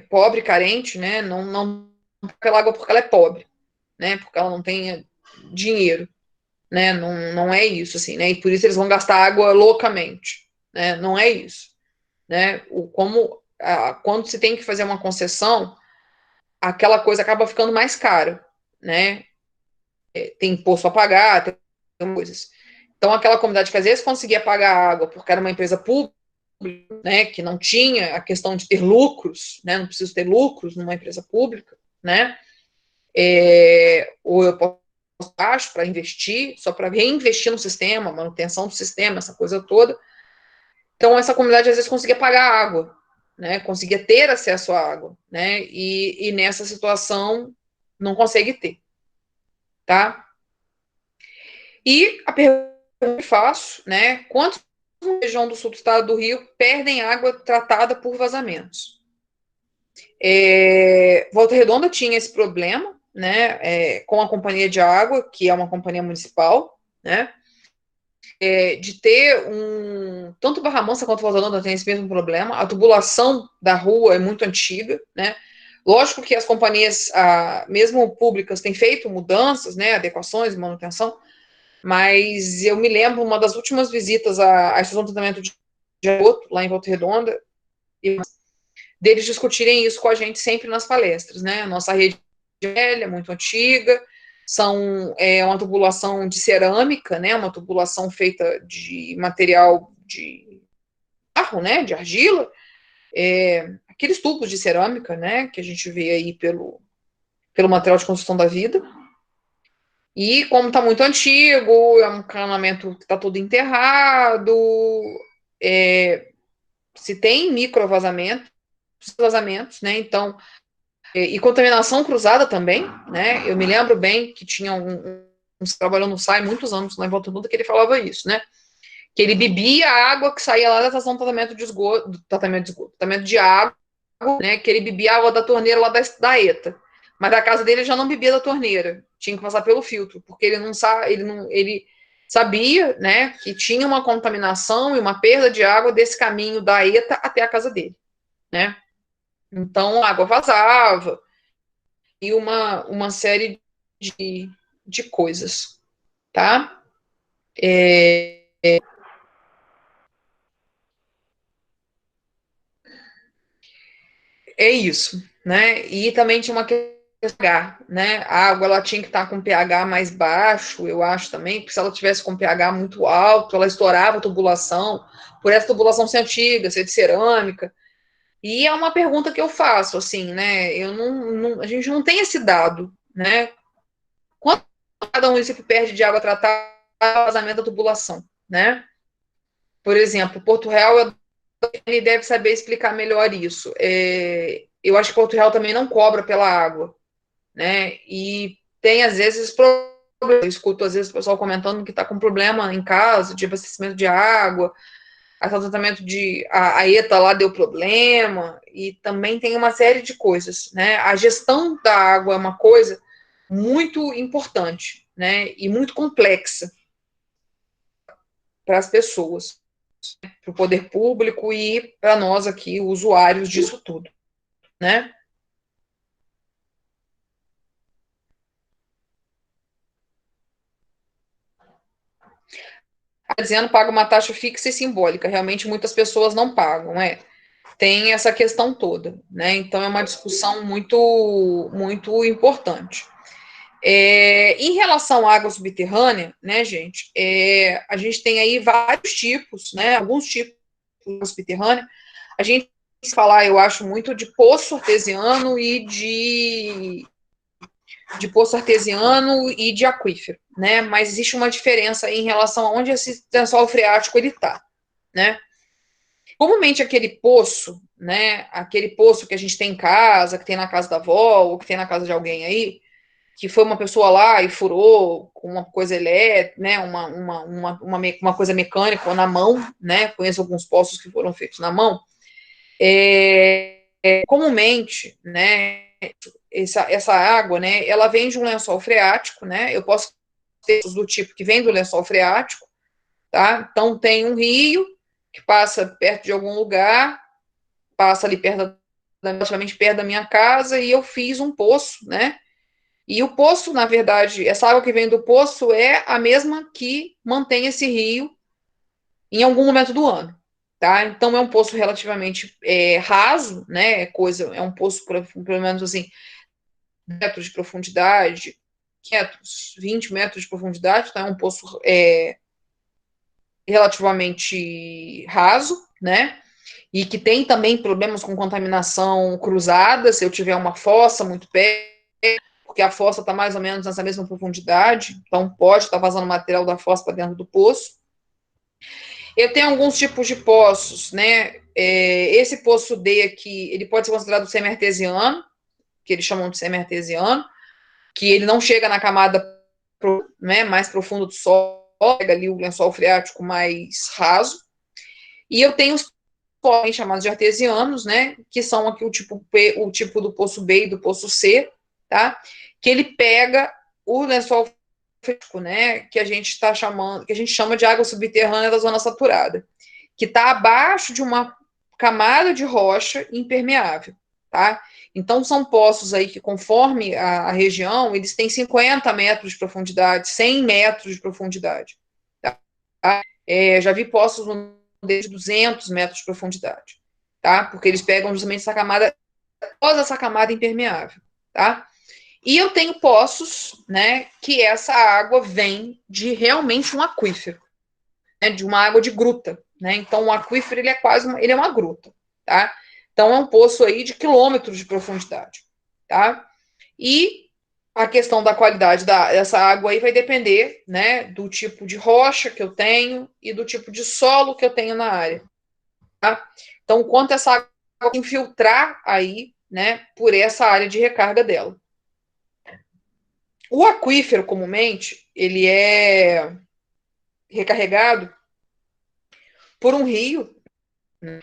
pobre, carente, né, não pela água porque ela é pobre, né, porque ela não tem dinheiro, né, não é isso, assim, né, e por isso eles vão gastar água loucamente, né, não é isso, né, quando se tem que fazer uma concessão, aquela coisa acaba ficando mais cara, né, tem imposto a pagar, tem coisas. Então, aquela comunidade que às vezes conseguia pagar água porque era uma empresa pública, né, que não tinha a questão de ter lucros, né, não preciso ter lucros numa empresa pública, né, ou eu posso baixo para investir, só para reinvestir no sistema, manutenção do sistema, essa coisa toda. Então, essa comunidade às vezes conseguia pagar água, né, conseguia ter acesso à água, né, e nessa situação não consegue ter, tá? E a pergunta que eu faço, né, quantos na região do sul do estado do Rio perdem água tratada por vazamentos? Volta Redonda tinha esse problema, né, com a companhia de água, que é uma companhia municipal, né, de ter tanto Barra Mansa quanto Volta Redonda tem esse mesmo problema, a tubulação da rua é muito antiga, né, lógico que as companhias, mesmo públicas, têm feito mudanças, né, adequações, manutenção, mas eu me lembro uma das últimas visitas à estação de tratamento de esgoto, lá em Volta Redonda, deles discutirem isso com a gente sempre nas palestras, né? Nossa rede é velha, muito antiga, uma tubulação de cerâmica, né? Uma tubulação feita de material de barro, né? De argila, aqueles tubos de cerâmica, né? Que a gente vê aí pelo material de construção da vida. E como está muito antigo, é um canamento que está todo enterrado, se tem vazamentos, né? Então, e contaminação cruzada também, né? Eu me lembro bem que tinha um trabalhou no SAI muitos anos lá em Volta Redonda que ele falava isso, né? Que ele bebia a água que saía lá da estação de tratamento de esgoto, tratamento de água, né? Que ele bebia a água da torneira lá da ETA. Mas da casa dele ele já não bebia da torneira, tinha que passar pelo filtro, porque ele sabia, né, que tinha uma contaminação e uma perda de água desse caminho da ETA até a casa dele, né? Então a água vazava e uma série de coisas, tá? É isso, né? E também tinha uma questão, né? A água ela tinha que estar com pH mais baixo, eu acho também, porque se ela tivesse com pH muito alto, ela estourava a tubulação, por essa tubulação ser antiga, ser de cerâmica. E é uma pergunta que eu faço, assim, né? A gente não tem esse dado, né? Quanto cada município perde de água tratada vazamento da tubulação, né? Por exemplo, Porto Real ele deve saber explicar melhor isso. Eu acho que Porto Real também não cobra pela água, né? E tem, às vezes, problemas. Eu escuto, às vezes, o pessoal comentando que está com problema em casa de abastecimento de água, o tratamento a ETA lá deu problema, e também tem uma série de coisas, né? A gestão da água é uma coisa muito importante, né? E muito complexa para as pessoas, para o poder público e para nós aqui, usuários disso tudo, né? Dizendo paga uma taxa fixa e simbólica, realmente muitas pessoas não pagam, tem essa questão toda, né? Então é uma discussão muito muito importante. Em relação à água subterrânea, né, gente, a gente tem aí vários tipos, né? Alguns tipos de água subterrânea. A gente falar, eu acho, muito de poço artesiano e de poço artesiano e de aquífero, né? Mas existe uma diferença em relação a onde esse lençol freático ele está, né? Comumente aquele poço, né? Aquele poço que a gente tem em casa, que tem na casa da avó ou que tem na casa de alguém aí, que foi uma pessoa lá e furou com uma coisa elétrica, né, uma coisa mecânica ou na mão, né, conheço alguns poços que foram feitos na mão, comumente, né, essa água, né, ela vem de um lençol freático, né, eu posso ter do tipo que vem do lençol freático, tá, então tem um rio que passa perto de algum lugar, passa ali praticamente perto da minha casa, e eu fiz um poço, né, e o poço, na verdade, essa água que vem do poço é a mesma que mantém esse rio em algum momento do ano, tá? Então é um poço relativamente raso, né? É um poço pelo menos assim, metros de profundidade, 500, 20 metros de profundidade, tá? É um poço relativamente raso, né? E que tem também problemas com contaminação cruzada, se eu tiver uma fossa muito perto, porque a fossa está mais ou menos nessa mesma profundidade, então pode estar vazando material da fossa para dentro do poço. Eu tenho alguns tipos de poços, né? Esse poço D aqui, ele pode ser considerado semi-artesiano, que eles chamam de semi-artesiano, que ele não chega na camada mais profunda do solo, pega ali o lençol freático mais raso. E eu tenho os poços chamados de artesianos, né? Que são aqui o tipo do poço B e do poço C, tá? Que ele pega o lençol freático, né? Que a gente chama de água subterrânea da zona saturada, que está abaixo de uma camada de rocha impermeável, tá? Então são poços aí que, conforme a região, eles têm 50 metros de profundidade, 100 metros de profundidade, tá? Já vi poços de 200 metros de profundidade, tá? Porque eles pegam justamente essa camada, toda essa camada impermeável, tá? E eu tenho poços, né, que essa água vem de realmente um aquífero, né, de uma água de gruta, né? Então o aquífero ele é uma gruta, tá? Então é um poço aí de quilômetros de profundidade, tá? E a questão da qualidade dessa água aí vai depender, né, do tipo de rocha que eu tenho e do tipo de solo que eu tenho na área, tá? Então quanto essa água infiltrar aí, né, por essa área de recarga dela. O aquífero, comumente, ele é recarregado por um rio, né,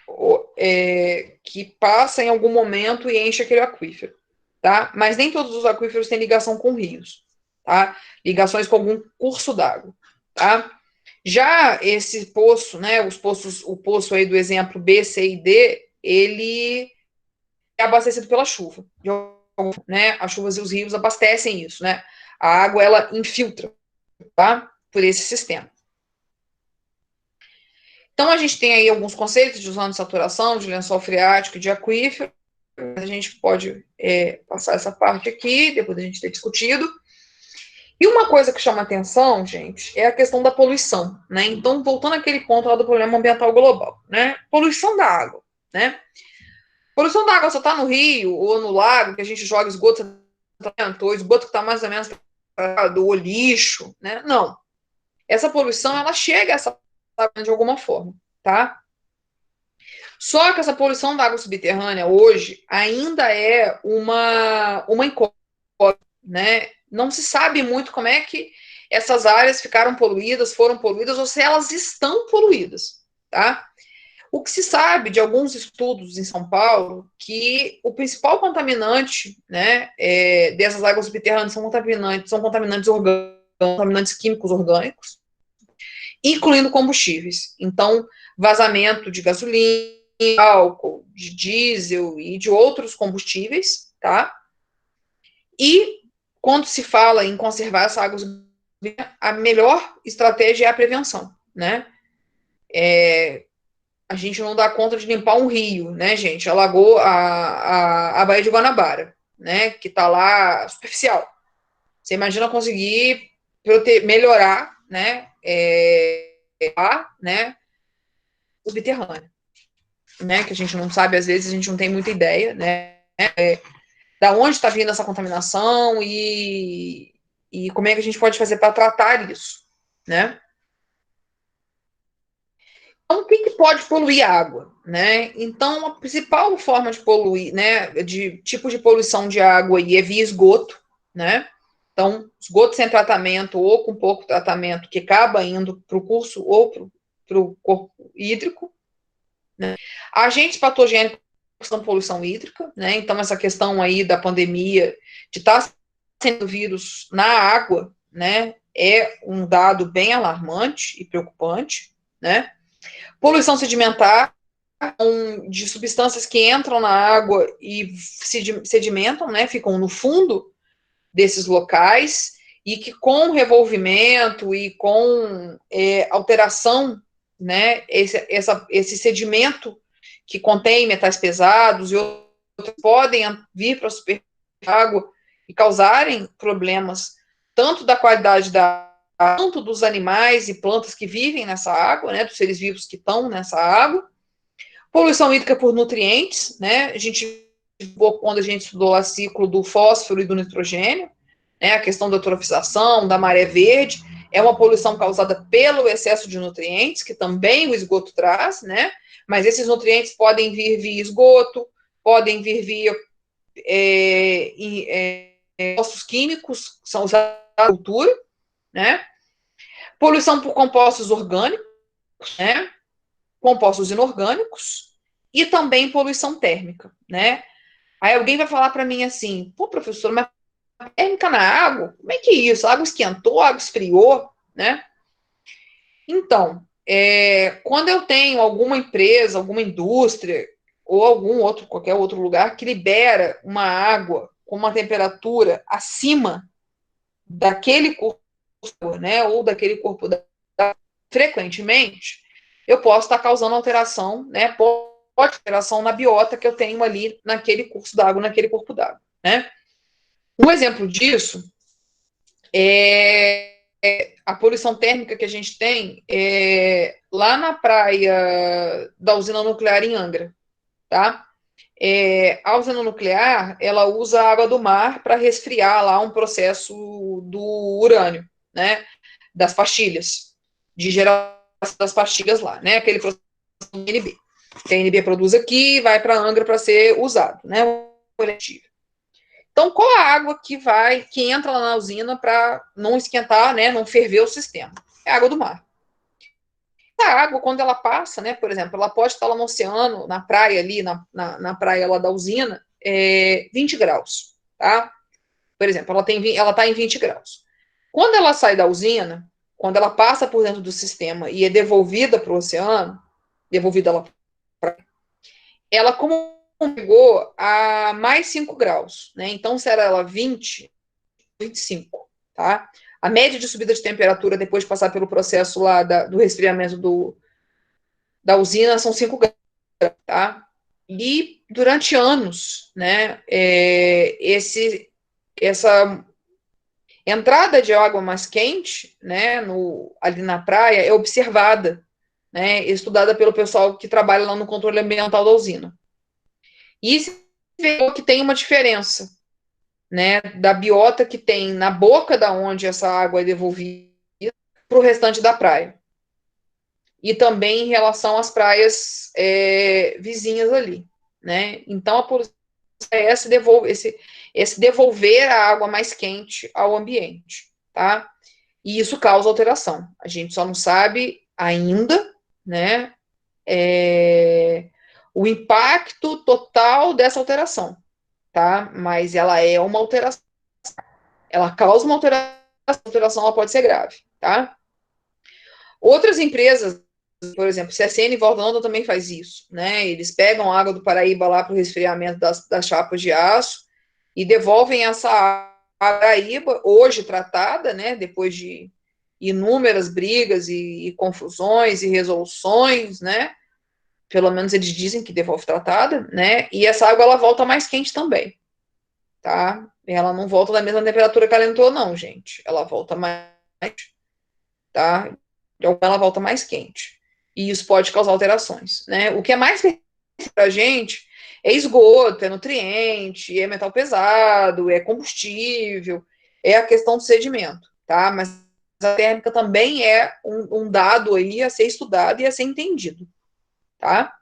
que passa em algum momento e enche aquele aquífero, tá? Mas nem todos os aquíferos têm ligação com rios, tá? Ligações com algum curso d'água, tá? Já esse poço, né, o poço aí do exemplo B, C e D, ele é abastecido pela chuva, né? As chuvas e os rios abastecem isso, né? A água, ela infiltra, tá? Por esse sistema. Então, a gente tem aí alguns conceitos de zona de saturação, de lençol freático e de aquífero. A gente pode passar essa parte aqui, depois a gente ter discutido. E uma coisa que chama atenção, gente, é a questão da poluição, né? Então, voltando àquele ponto lá do problema ambiental global, né? Poluição da água, né? Poluição da água só está no rio ou no lago, que a gente joga esgoto, ou esgoto que está mais ou menos do lixo, né? Não. Essa poluição, ela chega a essa água de alguma forma, tá? Só que essa poluição da água subterrânea hoje ainda é uma incógnita, né? Não se sabe muito como é que essas áreas ficaram poluídas, foram poluídas, ou se elas estão poluídas, tá? O que se sabe de alguns estudos em São Paulo, que o principal contaminante, né, dessas águas subterrâneas são contaminantes orgânicos, contaminantes químicos orgânicos, incluindo combustíveis. Então, vazamento de gasolina, álcool, de diesel e de outros combustíveis, tá? E quando se fala em conservar essa água, a melhor estratégia é a prevenção, né? A gente não dá conta de limpar um rio, né, gente? Alagou a Baía de Guanabara, né? Que tá lá superficial. Você imagina conseguir melhorar, né? Né? Subterrâneo, né? Que a gente não sabe, às vezes a gente não tem muita ideia, né? Da onde está vindo essa contaminação e como é que a gente pode fazer para tratar isso, né? Então, o que pode poluir a água, né? Então, a principal forma de poluir, né, de tipo de poluição de água aí é via esgoto, né? Então, esgoto sem tratamento ou com pouco tratamento que acaba indo para o curso ou para o corpo hídrico, né? Agentes patogênicos são poluição hídrica, né? Então, essa questão aí da pandemia, de estar sendo vírus na água, né? É um dado bem alarmante e preocupante, né? Poluição sedimentar, de substâncias que entram na água e sedimentam, né? Ficam no fundo desses locais e que com revolvimento e com alteração, né? Esse sedimento que contém metais pesados e outros podem vir para a superfície da água e causarem problemas tanto da qualidade da água, tanto dos animais e plantas que vivem nessa água, né, dos seres vivos que estão nessa água. Poluição hídrica por nutrientes, né, a gente, quando a gente estudou o ciclo do fósforo e do nitrogênio, né, a questão da eutrofização, da maré verde, é uma poluição causada pelo excesso de nutrientes, que também o esgoto traz, né, mas esses nutrientes podem vir via esgoto, podem vir via compostos químicos, que são usados na agricultura, né, poluição por compostos orgânicos, né, compostos inorgânicos, e também poluição térmica, né. Aí alguém vai falar para mim assim, pô, professor, mas térmica na água? Como é que é isso? A água esquentou, a água esfriou, né? Então, quando eu tenho alguma empresa, alguma indústria, ou algum outro, qualquer outro lugar, que libera uma água com uma temperatura acima daquele corpo, né, ou daquele corpo frequentemente, eu posso estar causando alteração, né, pode alteração na biota que eu tenho ali naquele curso d'água, naquele corpo d'água, né? Um exemplo disso é a poluição térmica que a gente tem lá na praia da usina nuclear em Angra, tá? A usina nuclear, ela usa a água do mar para resfriar lá um processo do urânio, né? Das pastilhas, de geração das pastilhas lá, né? Aquele processo do NB. Que a NB produz aqui, vai para Angra para ser usado, né? Coletivo. Então, qual a água que entra lá na usina para não esquentar, né, não ferver o sistema? É a água do mar. A água, quando ela passa, né, por exemplo, ela pode estar lá no oceano, na praia ali, na praia lá da usina, 20 graus, tá? Por exemplo, ela está em 20 graus. Quando ela sai da usina, quando ela passa por dentro do sistema e é devolvida para o oceano, devolvida lá, ela como pegou a mais 5 graus, né? Então, se era ela 20, 25, tá? A média de subida de temperatura depois de passar pelo processo lá do resfriamento da usina são 5 graus, tá? E durante anos, né, essa entrada de água mais quente, né, ali na praia é observada, né, estudada pelo pessoal que trabalha lá no controle ambiental da usina. E se vê que tem uma diferença, né, da biota que tem na boca da onde essa água é devolvida para o restante da praia. E também em relação às praias vizinhas ali, né? Então a poluição é esse devolver a água mais quente ao ambiente, tá? E isso causa alteração. A gente só não sabe ainda, né? O impacto total dessa alteração, tá? Mas ela é uma alteração. Ela causa uma alteração, a alteração ela pode ser grave, tá? Outras empresas, por exemplo, CSN e Volta Redonda também faz isso, né? Eles pegam a água do Paraíba lá para o resfriamento das chapas de aço e devolvem essa água Paraíba, hoje tratada, né? Depois de inúmeras brigas e confusões e resoluções, né? Pelo menos eles dizem que devolve tratada, né? E essa água ela volta mais quente também, tá? Ela não volta da mesma temperatura que ela entrou, não, gente. Ela volta mais, tá? Ela volta mais quente. E isso pode causar alterações, né? O que é mais para a gente é esgoto, é nutriente, é metal pesado, é combustível, é a questão do sedimento, tá? Mas a térmica também é um dado aí a ser estudado e a ser entendido, tá?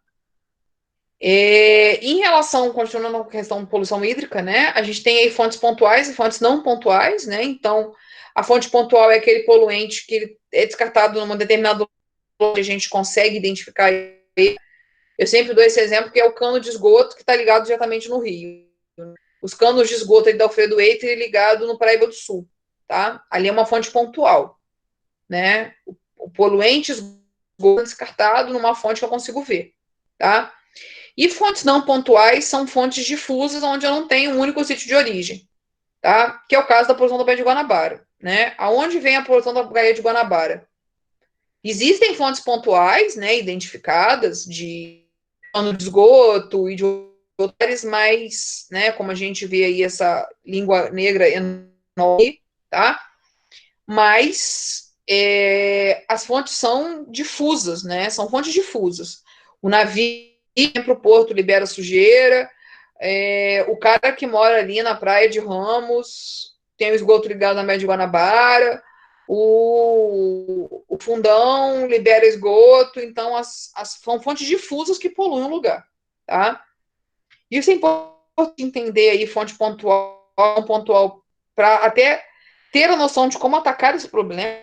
Em relação, continuando com a questão de poluição hídrica, né, a gente tem aí fontes pontuais e fontes não pontuais, né, então a fonte pontual é aquele poluente que é descartado numa determinada onde a gente consegue identificar ele. Eu sempre dou esse exemplo, que é o cano de esgoto que está ligado diretamente no rio. Os canos de esgoto ali da Alfredo Eitre ligado no Paraíba do Sul, tá? Ali é uma fonte pontual, né? O poluente esgoto descartado numa fonte que eu consigo ver, tá? E fontes não pontuais são fontes difusas, onde eu não tenho um único sítio de origem, tá? Que é o caso da poluição da Baía de Guanabara, né? Aonde vem a poluição da Baía de Guanabara? Existem fontes pontuais, né, identificadas de cano de esgoto e de outros, mas, né, como a gente vê aí essa língua negra enorme, tá? Mas as fontes são difusas, né? São fontes difusas. O navio vem para o porto, libera sujeira. O cara que mora ali na praia de Ramos tem o esgoto ligado na Baía de Guanabara. O fundão libera esgoto. Então, são fontes difusas que poluem o lugar, tá? Isso é importante entender aí, fonte pontual, pontual, para até ter a noção de como atacar esse problema,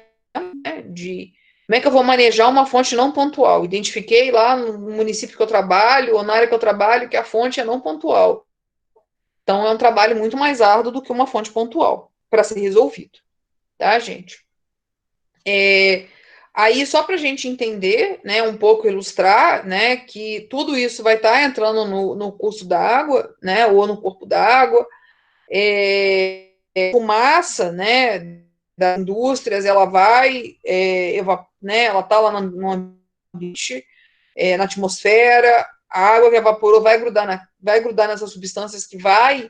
né, de como é que eu vou manejar uma fonte não pontual. Identifiquei lá no município que eu trabalho, ou na área que eu trabalho, que a fonte é não pontual. Então, é um trabalho muito mais árduo do que uma fonte pontual para ser resolvido, tá, gente? Aí, só para a gente entender, né, um pouco, ilustrar, né, que tudo isso vai estar entrando no curso d'água, né, ou no corpo d'água. Fumaça, né, das indústrias, ela vai, né, ela está lá no ambiente, na atmosfera, a água que evaporou vai grudar nessas substâncias que vai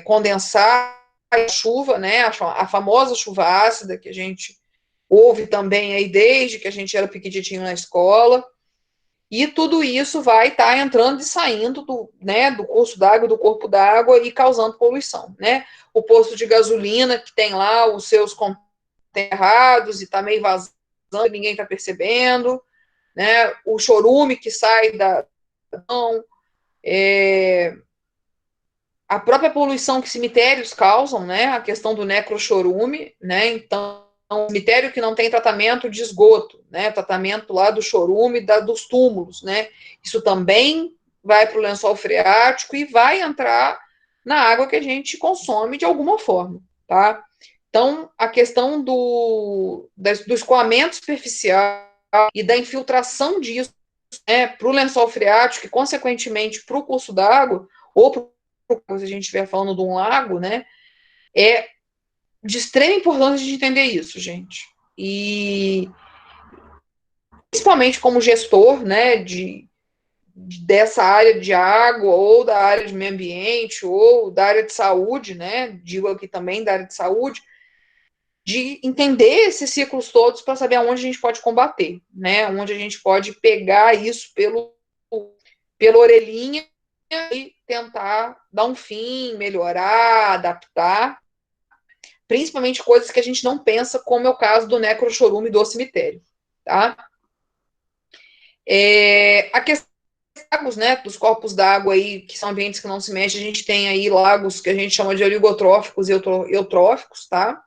condensar a chuva, né, a famosa chuva ácida que a gente ouve também aí desde que a gente era pequenininho na escola. E tudo isso vai estar entrando e saindo do curso d'água, do corpo d'água e causando poluição, né? O posto de gasolina que tem lá os seus errados e está meio vazando, ninguém está percebendo, né? O chorume que sai a própria poluição que cemitérios causam, né? A questão do necrochorume, né? Então, cemitério que não tem tratamento de esgoto, né? Tratamento lá do chorume, dos túmulos, né? Isso também vai para o lençol freático e vai entrar na água que a gente consome de alguma forma, tá? Então, a questão do escoamento superficial e da infiltração disso, né, para o lençol freático e, consequentemente, para o curso d'água, ou para se a gente estiver falando de um lago, né, é de extrema importância de entender isso, gente. E principalmente como gestor, né, dessa área de água, ou da área de meio ambiente, ou da área de saúde, né, digo aqui também da área de saúde, de entender esses ciclos todos para saber aonde a gente pode combater, né, onde a gente pode pegar isso pela orelhinha e tentar dar um fim, melhorar, adaptar, principalmente coisas que a gente não pensa, como é o caso do necrochorume do cemitério, tá? A questão dos lagos, né, dos corpos d'água aí, que são ambientes que não se mexem, a gente tem aí lagos que a gente chama de oligotróficos e eutróficos, tá?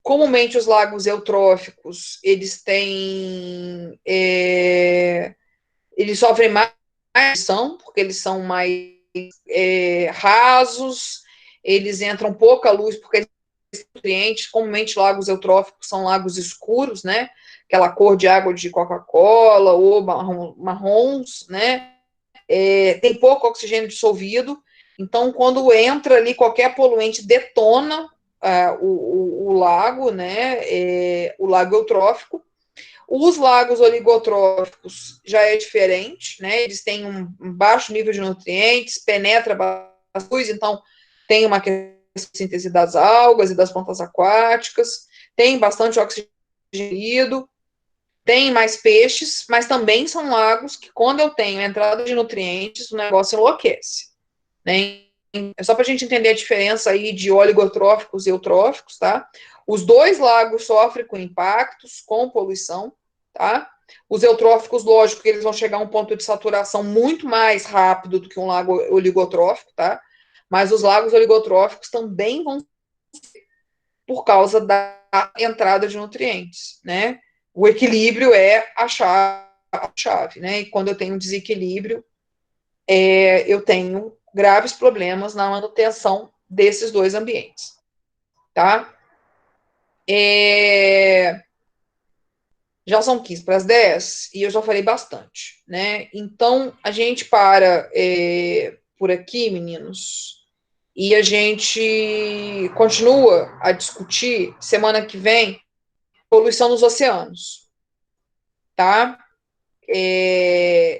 Comumente os lagos eutróficos, eles têm, eles sofrem mais pressão, porque eles são mais rasos, eles entram pouca luz, porque eles têm nutrientes. Comumente lagos eutróficos são lagos escuros, né? Aquela cor de água de Coca-Cola ou marrons, né? Tem pouco oxigênio dissolvido, então quando entra ali qualquer poluente detona o lago, né? O lago eutrófico. Os lagos oligotróficos já é diferente, né? Eles têm um baixo nível de nutrientes, penetra bastante, então tem uma síntese das algas e das plantas aquáticas, tem bastante oxigênio, tem mais peixes, mas também são lagos que, quando eu tenho entrada de nutrientes, o negócio enlouquece, né? É só para a gente entender a diferença aí de oligotróficos e eutróficos, tá? Os dois lagos sofrem com impactos, com poluição, tá? Os eutróficos, lógico que eles vão chegar a um ponto de saturação muito mais rápido do que um lago oligotrófico, tá? Mas os lagos oligotróficos também vão por causa da entrada de nutrientes, né? O equilíbrio é a chave, né? E quando eu tenho desequilíbrio, eu tenho graves problemas na manutenção desses dois ambientes, tá? Já são 15 para as 10 e eu já falei bastante, né? Então, a gente para por aqui, meninos, e a gente continua a discutir semana que vem poluição nos oceanos, tá?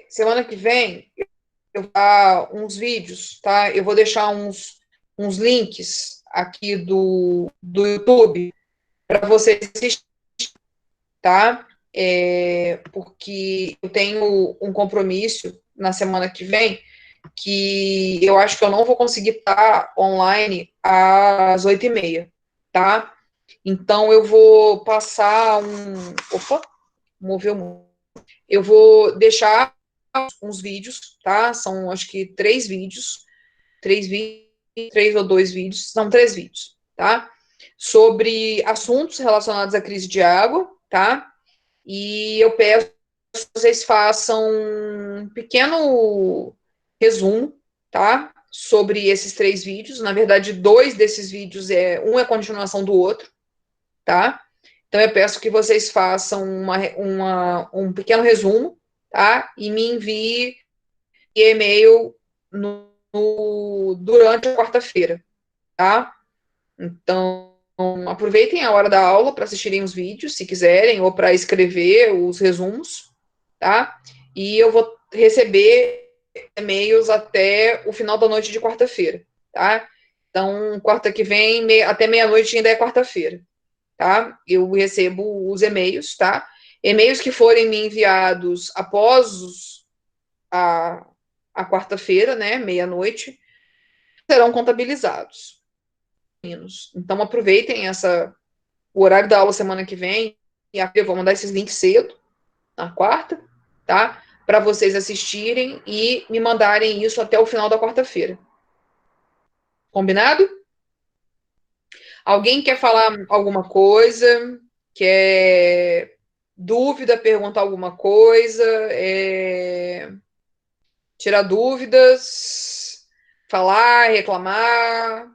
Semana que vem eu vou dar uns vídeos, tá? Eu vou deixar uns links aqui do YouTube para vocês assistirem, tá? Porque eu tenho um compromisso na semana que vem que eu acho que eu não vou conseguir estar online às 8h30, tá? Então eu vou passar Opa, moveu muito. Eu vou deixar uns vídeos, tá? São acho que 3 vídeos, 3 ou 2 vídeos, são 3 vídeos, tá? Sobre assuntos relacionados à crise de água, tá? E eu peço que vocês façam um pequeno resumo, tá? Sobre esses 3 vídeos. Na verdade, 2 desses vídeos um é a continuação do outro, tá? Então eu peço que vocês façam um pequeno resumo, tá? E me envie e-mail durante a quarta-feira, tá? Então, aproveitem a hora da aula para assistirem os vídeos, se quiserem, ou para escrever os resumos, tá? E eu vou receber e-mails até o final da noite de quarta-feira, tá? Então, quarta que vem, até meia-noite ainda é quarta-feira, tá? Eu recebo os e-mails, tá? E-mails que forem me enviados após a quarta-feira, né, meia-noite, serão contabilizados. Então, aproveitem o horário da aula semana que vem, e eu vou mandar esses links cedo, na quarta, tá? Para vocês assistirem e me mandarem isso até o final da quarta-feira. Combinado? Alguém quer falar alguma coisa? Quer dúvida, perguntar alguma coisa? Tirar dúvidas? Falar, reclamar?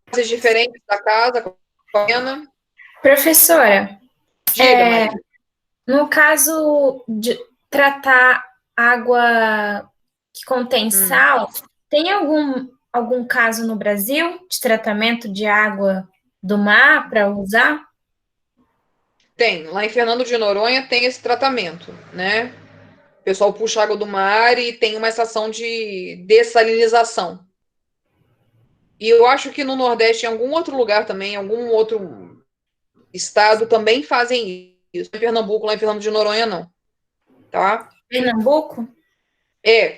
Coisas diferentes da casa? Professora, Diga, Maria. No caso de tratar água que contém sal, tem algum caso no Brasil de tratamento de água do mar para usar? Tem. Lá em Fernando de Noronha tem esse tratamento, né? O pessoal puxa água do mar e tem uma estação de dessalinização. E eu acho que no Nordeste, em algum outro lugar também, em algum outro estado, também fazem isso. Em Pernambuco, lá em Fernando de Noronha, não. Tá? Pernambuco?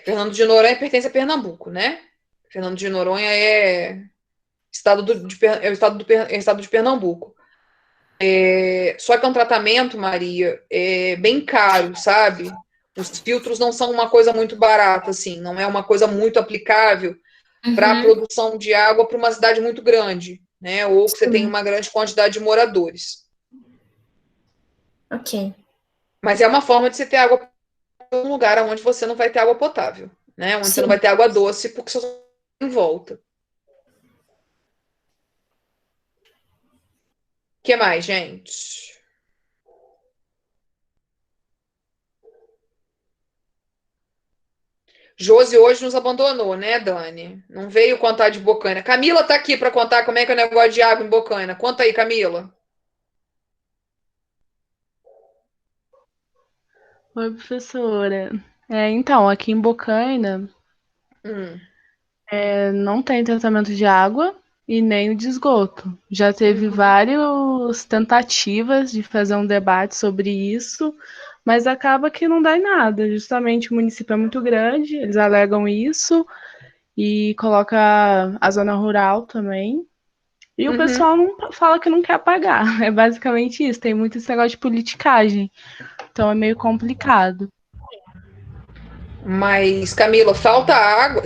Fernando de Noronha pertence a Pernambuco, né? Fernando de Noronha é estado de Pernambuco. Só que é um tratamento, Maria, bem caro, sabe? Os filtros não são uma coisa muito barata, assim, não é uma coisa muito aplicável para a produção de água para uma cidade muito grande, né? Ou que você tem uma grande quantidade de moradores. Ok. Mas é uma forma de você ter água em um lugar onde você não vai ter água potável, né? Onde você não vai ter água doce porque você só em volta. O que mais, gente? Josi hoje nos abandonou, né, Dani? Não veio contar de Bocaina. Camila tá aqui para contar como é que é o negócio de água em Bocaina. Conta aí, Camila. Oi, professora. Então, aqui em Bocaina, não tem tratamento de água e nem de esgoto. Já teve várias tentativas de fazer um debate sobre isso, mas acaba que não dá em nada. Justamente o município é muito grande, eles alegam isso e coloca a zona rural também. E o pessoal não fala que não quer pagar. É basicamente isso. Tem muito esse negócio de politicagem. Então é meio complicado. Mas, Camila, falta água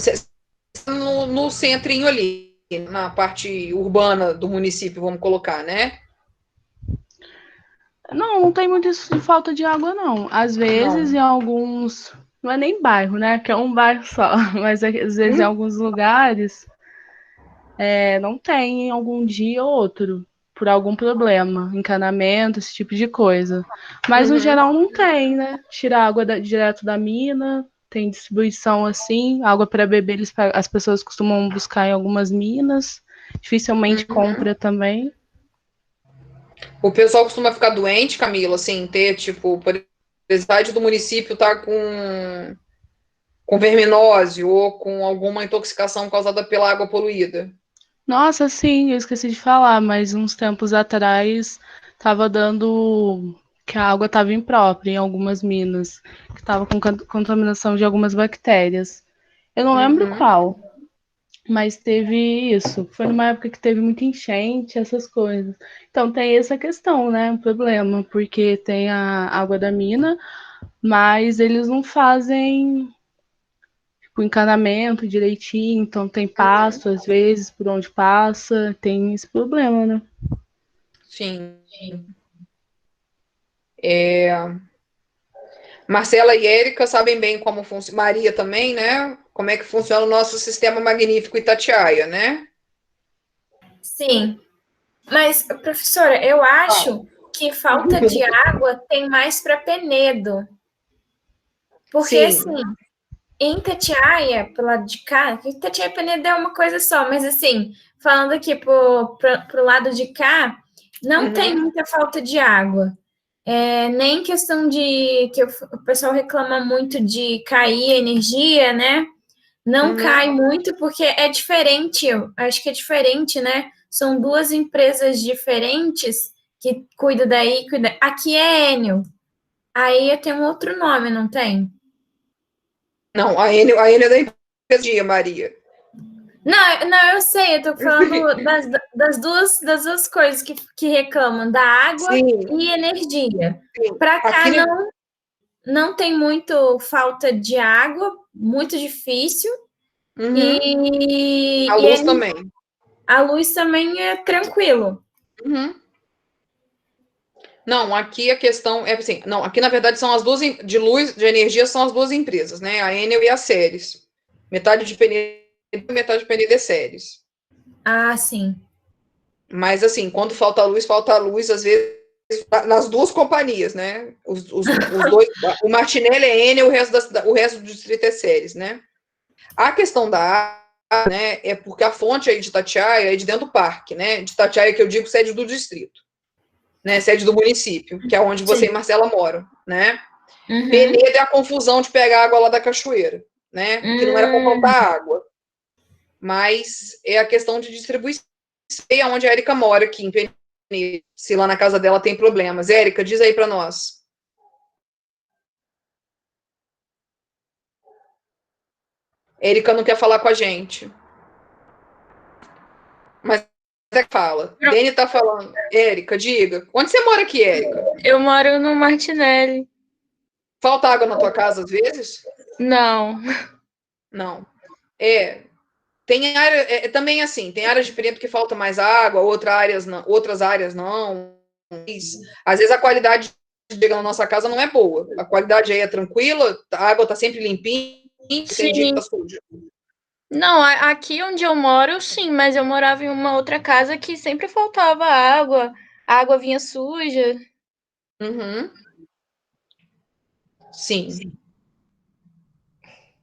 no centrinho ali, na parte urbana do município, vamos colocar, né? Não tem muito isso de falta de água, não. Às vezes, Não. em alguns. Não é nem bairro, né? Que é um bairro só. Mas às vezes em alguns lugares não tem em algum dia ou outro. Por algum problema. Encanamento, esse tipo de coisa. Mas no geral não tem, né? Tira a água direto da mina. Tem distribuição assim. Água para beber, as pessoas costumam buscar em algumas minas. Dificilmente compra também. O pessoal costuma ficar doente, Camila, assim, ter, tipo, por exemplo, a cidade do município tá com verminose ou com alguma intoxicação causada pela água poluída. Nossa, sim, eu esqueci de falar, mas uns tempos atrás estava dando que a água estava imprópria em algumas minas, que estava com contaminação de algumas bactérias. Eu não lembro qual, mas teve isso. Foi numa época que teve muita enchente, essas coisas. Então tem essa questão, né? Um problema, porque tem a água da mina, mas eles não fazem o encanamento direitinho, então tem pasto às vezes por onde passa, tem esse problema, né? Sim. Marcela e Érica sabem bem como funciona, Maria também, né? Como é que funciona o nosso sistema magnífico Itatiaia, né? Sim, mas, professora, eu acho que falta de água tem mais para Penedo. Porque, Sim. assim, em Itatiaia, pro lado de cá, Itatiaia e Penedo é uma coisa só, mas, assim, falando aqui pro lado de cá, não tem muita falta de água. Nem questão de que o pessoal reclama muito de cair a energia, né? Não cai muito porque é diferente, eu acho que é diferente, né? São duas empresas diferentes que cuidam daí, cuida. Aqui é Enel. Aí tem um outro nome, não tem? Não, a Enel é da empresa, Maria. Não, eu sei, eu tô falando das duas coisas que reclamam, da água Sim, e energia. sim. Para cá Aqui, não tem muito falta de água, muito difícil. a E luz também. a luz também é tranquilo. Não, aqui a questão é assim, não, aqui na verdade são as duas de luz, de energia são as duas empresas, né? A Enel e a Ceres. Metade de Penedo e metade de Penedo é Ceres. Ah, sim. Mas assim, quando falta luz às vezes nas duas companhias, né? Os dois, o Martinelli é Enel, o resto do distrito é Ceres, né? A questão da água, né, é porque a fonte aí de Itatiaia é de dentro do parque, né? De Itatiaia, que eu digo sede do distrito, né? Sede do município, que é onde você Sim. e Marcela moram, né? Uhum. Penedo é a confusão de pegar água lá da cachoeira, né? Que não era para faltar água. Mas é a questão de distribuição. Sei onde a Érica mora aqui em Penedo, se lá na casa dela tem problemas. Érica, diz aí para nós. Érica não quer falar com a gente. Mas é que fala. Dani tá falando. Érica, diga. Onde você mora aqui, Érica? Eu moro no Martinelli. Falta água na tua casa às vezes? Não. Não. Tem área, também assim, tem áreas de Penedo que falta mais água, outras áreas não. Às vezes a qualidade que chega na nossa casa não é boa. A qualidade aí é tranquila, a água tá sempre limpinha, tem dia que Sim. tá suja. Não, aqui onde eu moro, sim, mas eu morava em uma outra casa que sempre faltava água, a água vinha suja. Sim.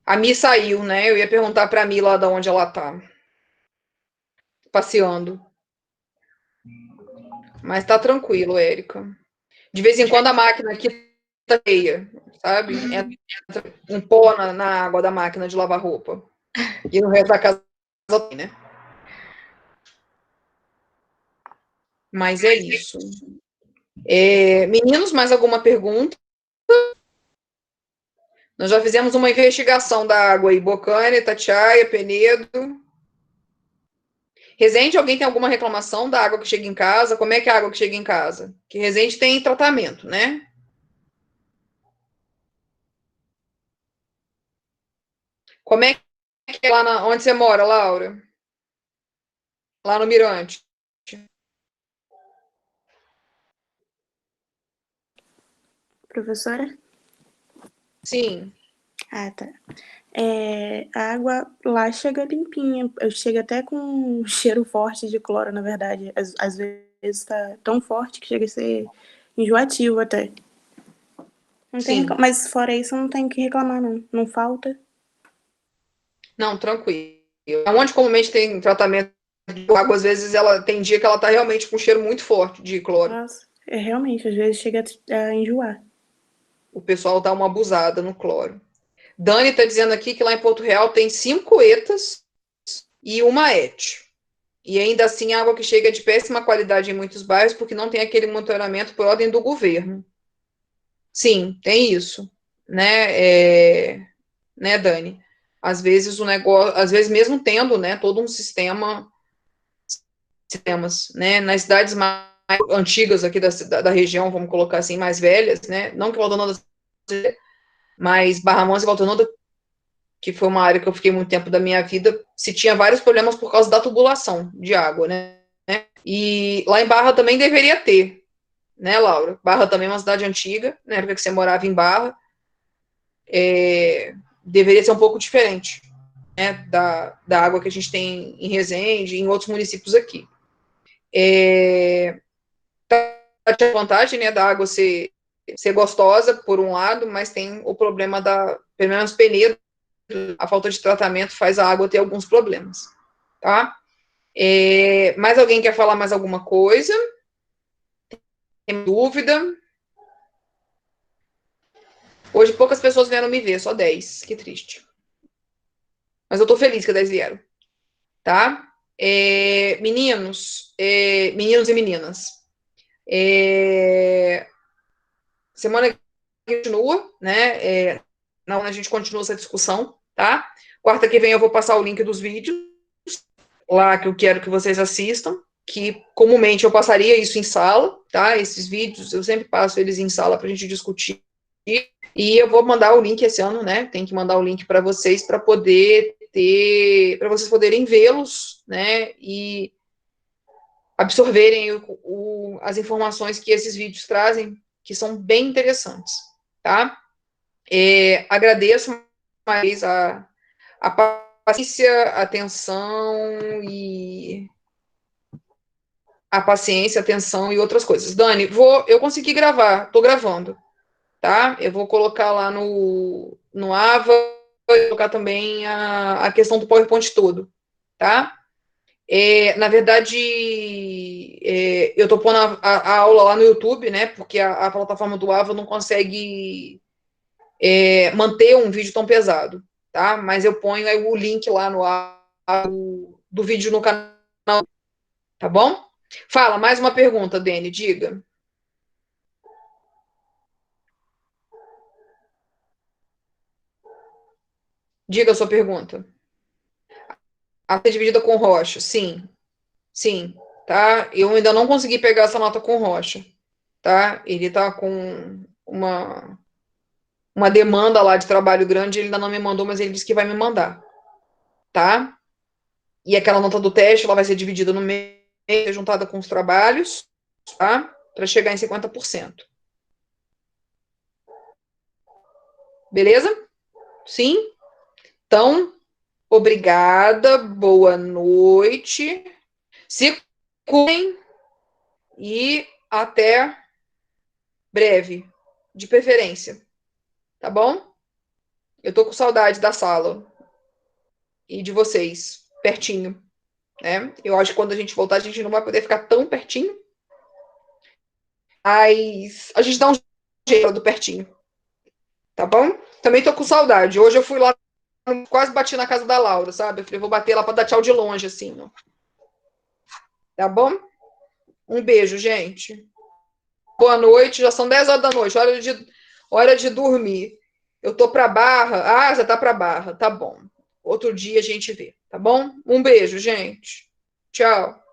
A Mi saiu, né? Eu ia perguntar pra Mi lá de onde ela tá. Passeando. Mas tá tranquilo, Érica. De vez em quando a máquina aqui tá cheia, sabe? Entra um pó na água da máquina de lavar roupa. E no resto da casa tem, né? Mas é isso. Meninos, mais alguma pergunta? Nós já fizemos uma investigação da água aí, Bocaina, Itatiaia, Penedo. Resende, alguém tem alguma reclamação da água que chega em casa? Como é que é a água que chega em casa? Que Resende tem tratamento, né? Como é que é lá onde você mora, Laura? Lá no Mirante. Professora? Sim. Ah, tá. A água lá chega limpinha, chega até com um cheiro forte de cloro, na verdade. Às vezes tá tão forte que chega a ser enjoativo até. Não tem mas fora isso, não tem o que reclamar, não. Não falta. Não, tranquilo. Onde comumente tem tratamento de água, às vezes ela tem dia que ela tá realmente com um cheiro muito forte de cloro. Nossa, realmente, às vezes chega a enjoar. O pessoal dá uma abusada no cloro. Dani tá dizendo aqui que lá em Porto Real tem 5 ETAs e uma ET. E ainda assim a água que chega é de péssima qualidade em muitos bairros porque não tem aquele monitoramento por ordem do governo. Sim, tem isso, né, né, Dani? Às vezes o negócio, às vezes mesmo tendo, né, todo um sistemas, né, nas cidades mais antigas aqui da região, vamos colocar assim, mais velhas, né, não que Volta Redonda, mas Barra Mansa e Volta Redonda, que foi uma área que eu fiquei muito tempo da minha vida, se tinha vários problemas por causa da tubulação de água, né, e lá em Barra também deveria ter, né, Laura? Barra também é uma cidade antiga, na época que você morava em Barra, deveria ser um pouco diferente, né, da água que a gente tem em Resende e em outros municípios aqui. A vantagem, né, da água ser gostosa, por um lado, mas tem o problema pelo menos Penedo, a falta de tratamento faz a água ter alguns problemas, tá? Mais alguém quer falar mais alguma coisa? Tem dúvida? Hoje poucas pessoas vieram me ver, só 10, que triste. Mas eu tô feliz que 10 vieram, tá? Meninos e meninas, semana que continua, né? Não, a gente continua essa discussão, tá? Quarta que vem eu vou passar o link dos vídeos lá que eu quero que vocês assistam, que comumente eu passaria isso em sala, tá? Esses vídeos eu sempre passo eles em sala para a gente discutir. E eu vou mandar o link esse ano, né? Tem que mandar o link para vocês para poder para vocês poderem vê-los, né? E absorverem as informações que esses vídeos trazem, que são bem interessantes, tá? Agradeço mais a paciência, a atenção e atenção e outras coisas. Dani, eu consegui gravar, tô gravando, tá? Eu vou colocar lá no Ava, vou colocar também a questão do PowerPoint todo, tá? Na verdade, eu tô pondo a aula lá no YouTube, né? Porque a plataforma do Ava não consegue manter um vídeo tão pesado, tá? Mas eu ponho aí o link lá no do vídeo no canal, tá bom? Fala, mais uma pergunta, Dani, diga. Diga a sua pergunta. A ser dividida com rocha, sim. Sim, tá? Eu ainda não consegui pegar essa nota com rocha, tá? Ele tá com uma demanda lá de trabalho grande, ele ainda não me mandou, mas ele disse que vai me mandar, tá? E aquela nota do teste, ela vai ser dividida no meio, juntada com os trabalhos, tá? Para chegar em 50%. Beleza? Sim? Então, obrigada, boa noite. Se cuidem e até breve, de preferência. Tá bom? Eu tô com saudade da sala e de vocês, pertinho, né? Eu acho que quando a gente voltar, a gente não vai poder ficar tão pertinho, mas a gente dá um jeito do pertinho, tá bom? Também tô com saudade. Hoje eu fui lá, quase bati na casa da Laura, sabe? Eu falei, vou bater lá para dar tchau de longe, assim, ó. Tá bom? Um beijo, gente. Boa noite, já são 10 horas da noite, hora de dormir. Eu tô para Barra. Ah, você tá para Barra, tá bom. Outro dia a gente vê, tá bom? Um beijo, gente. Tchau. Tchau.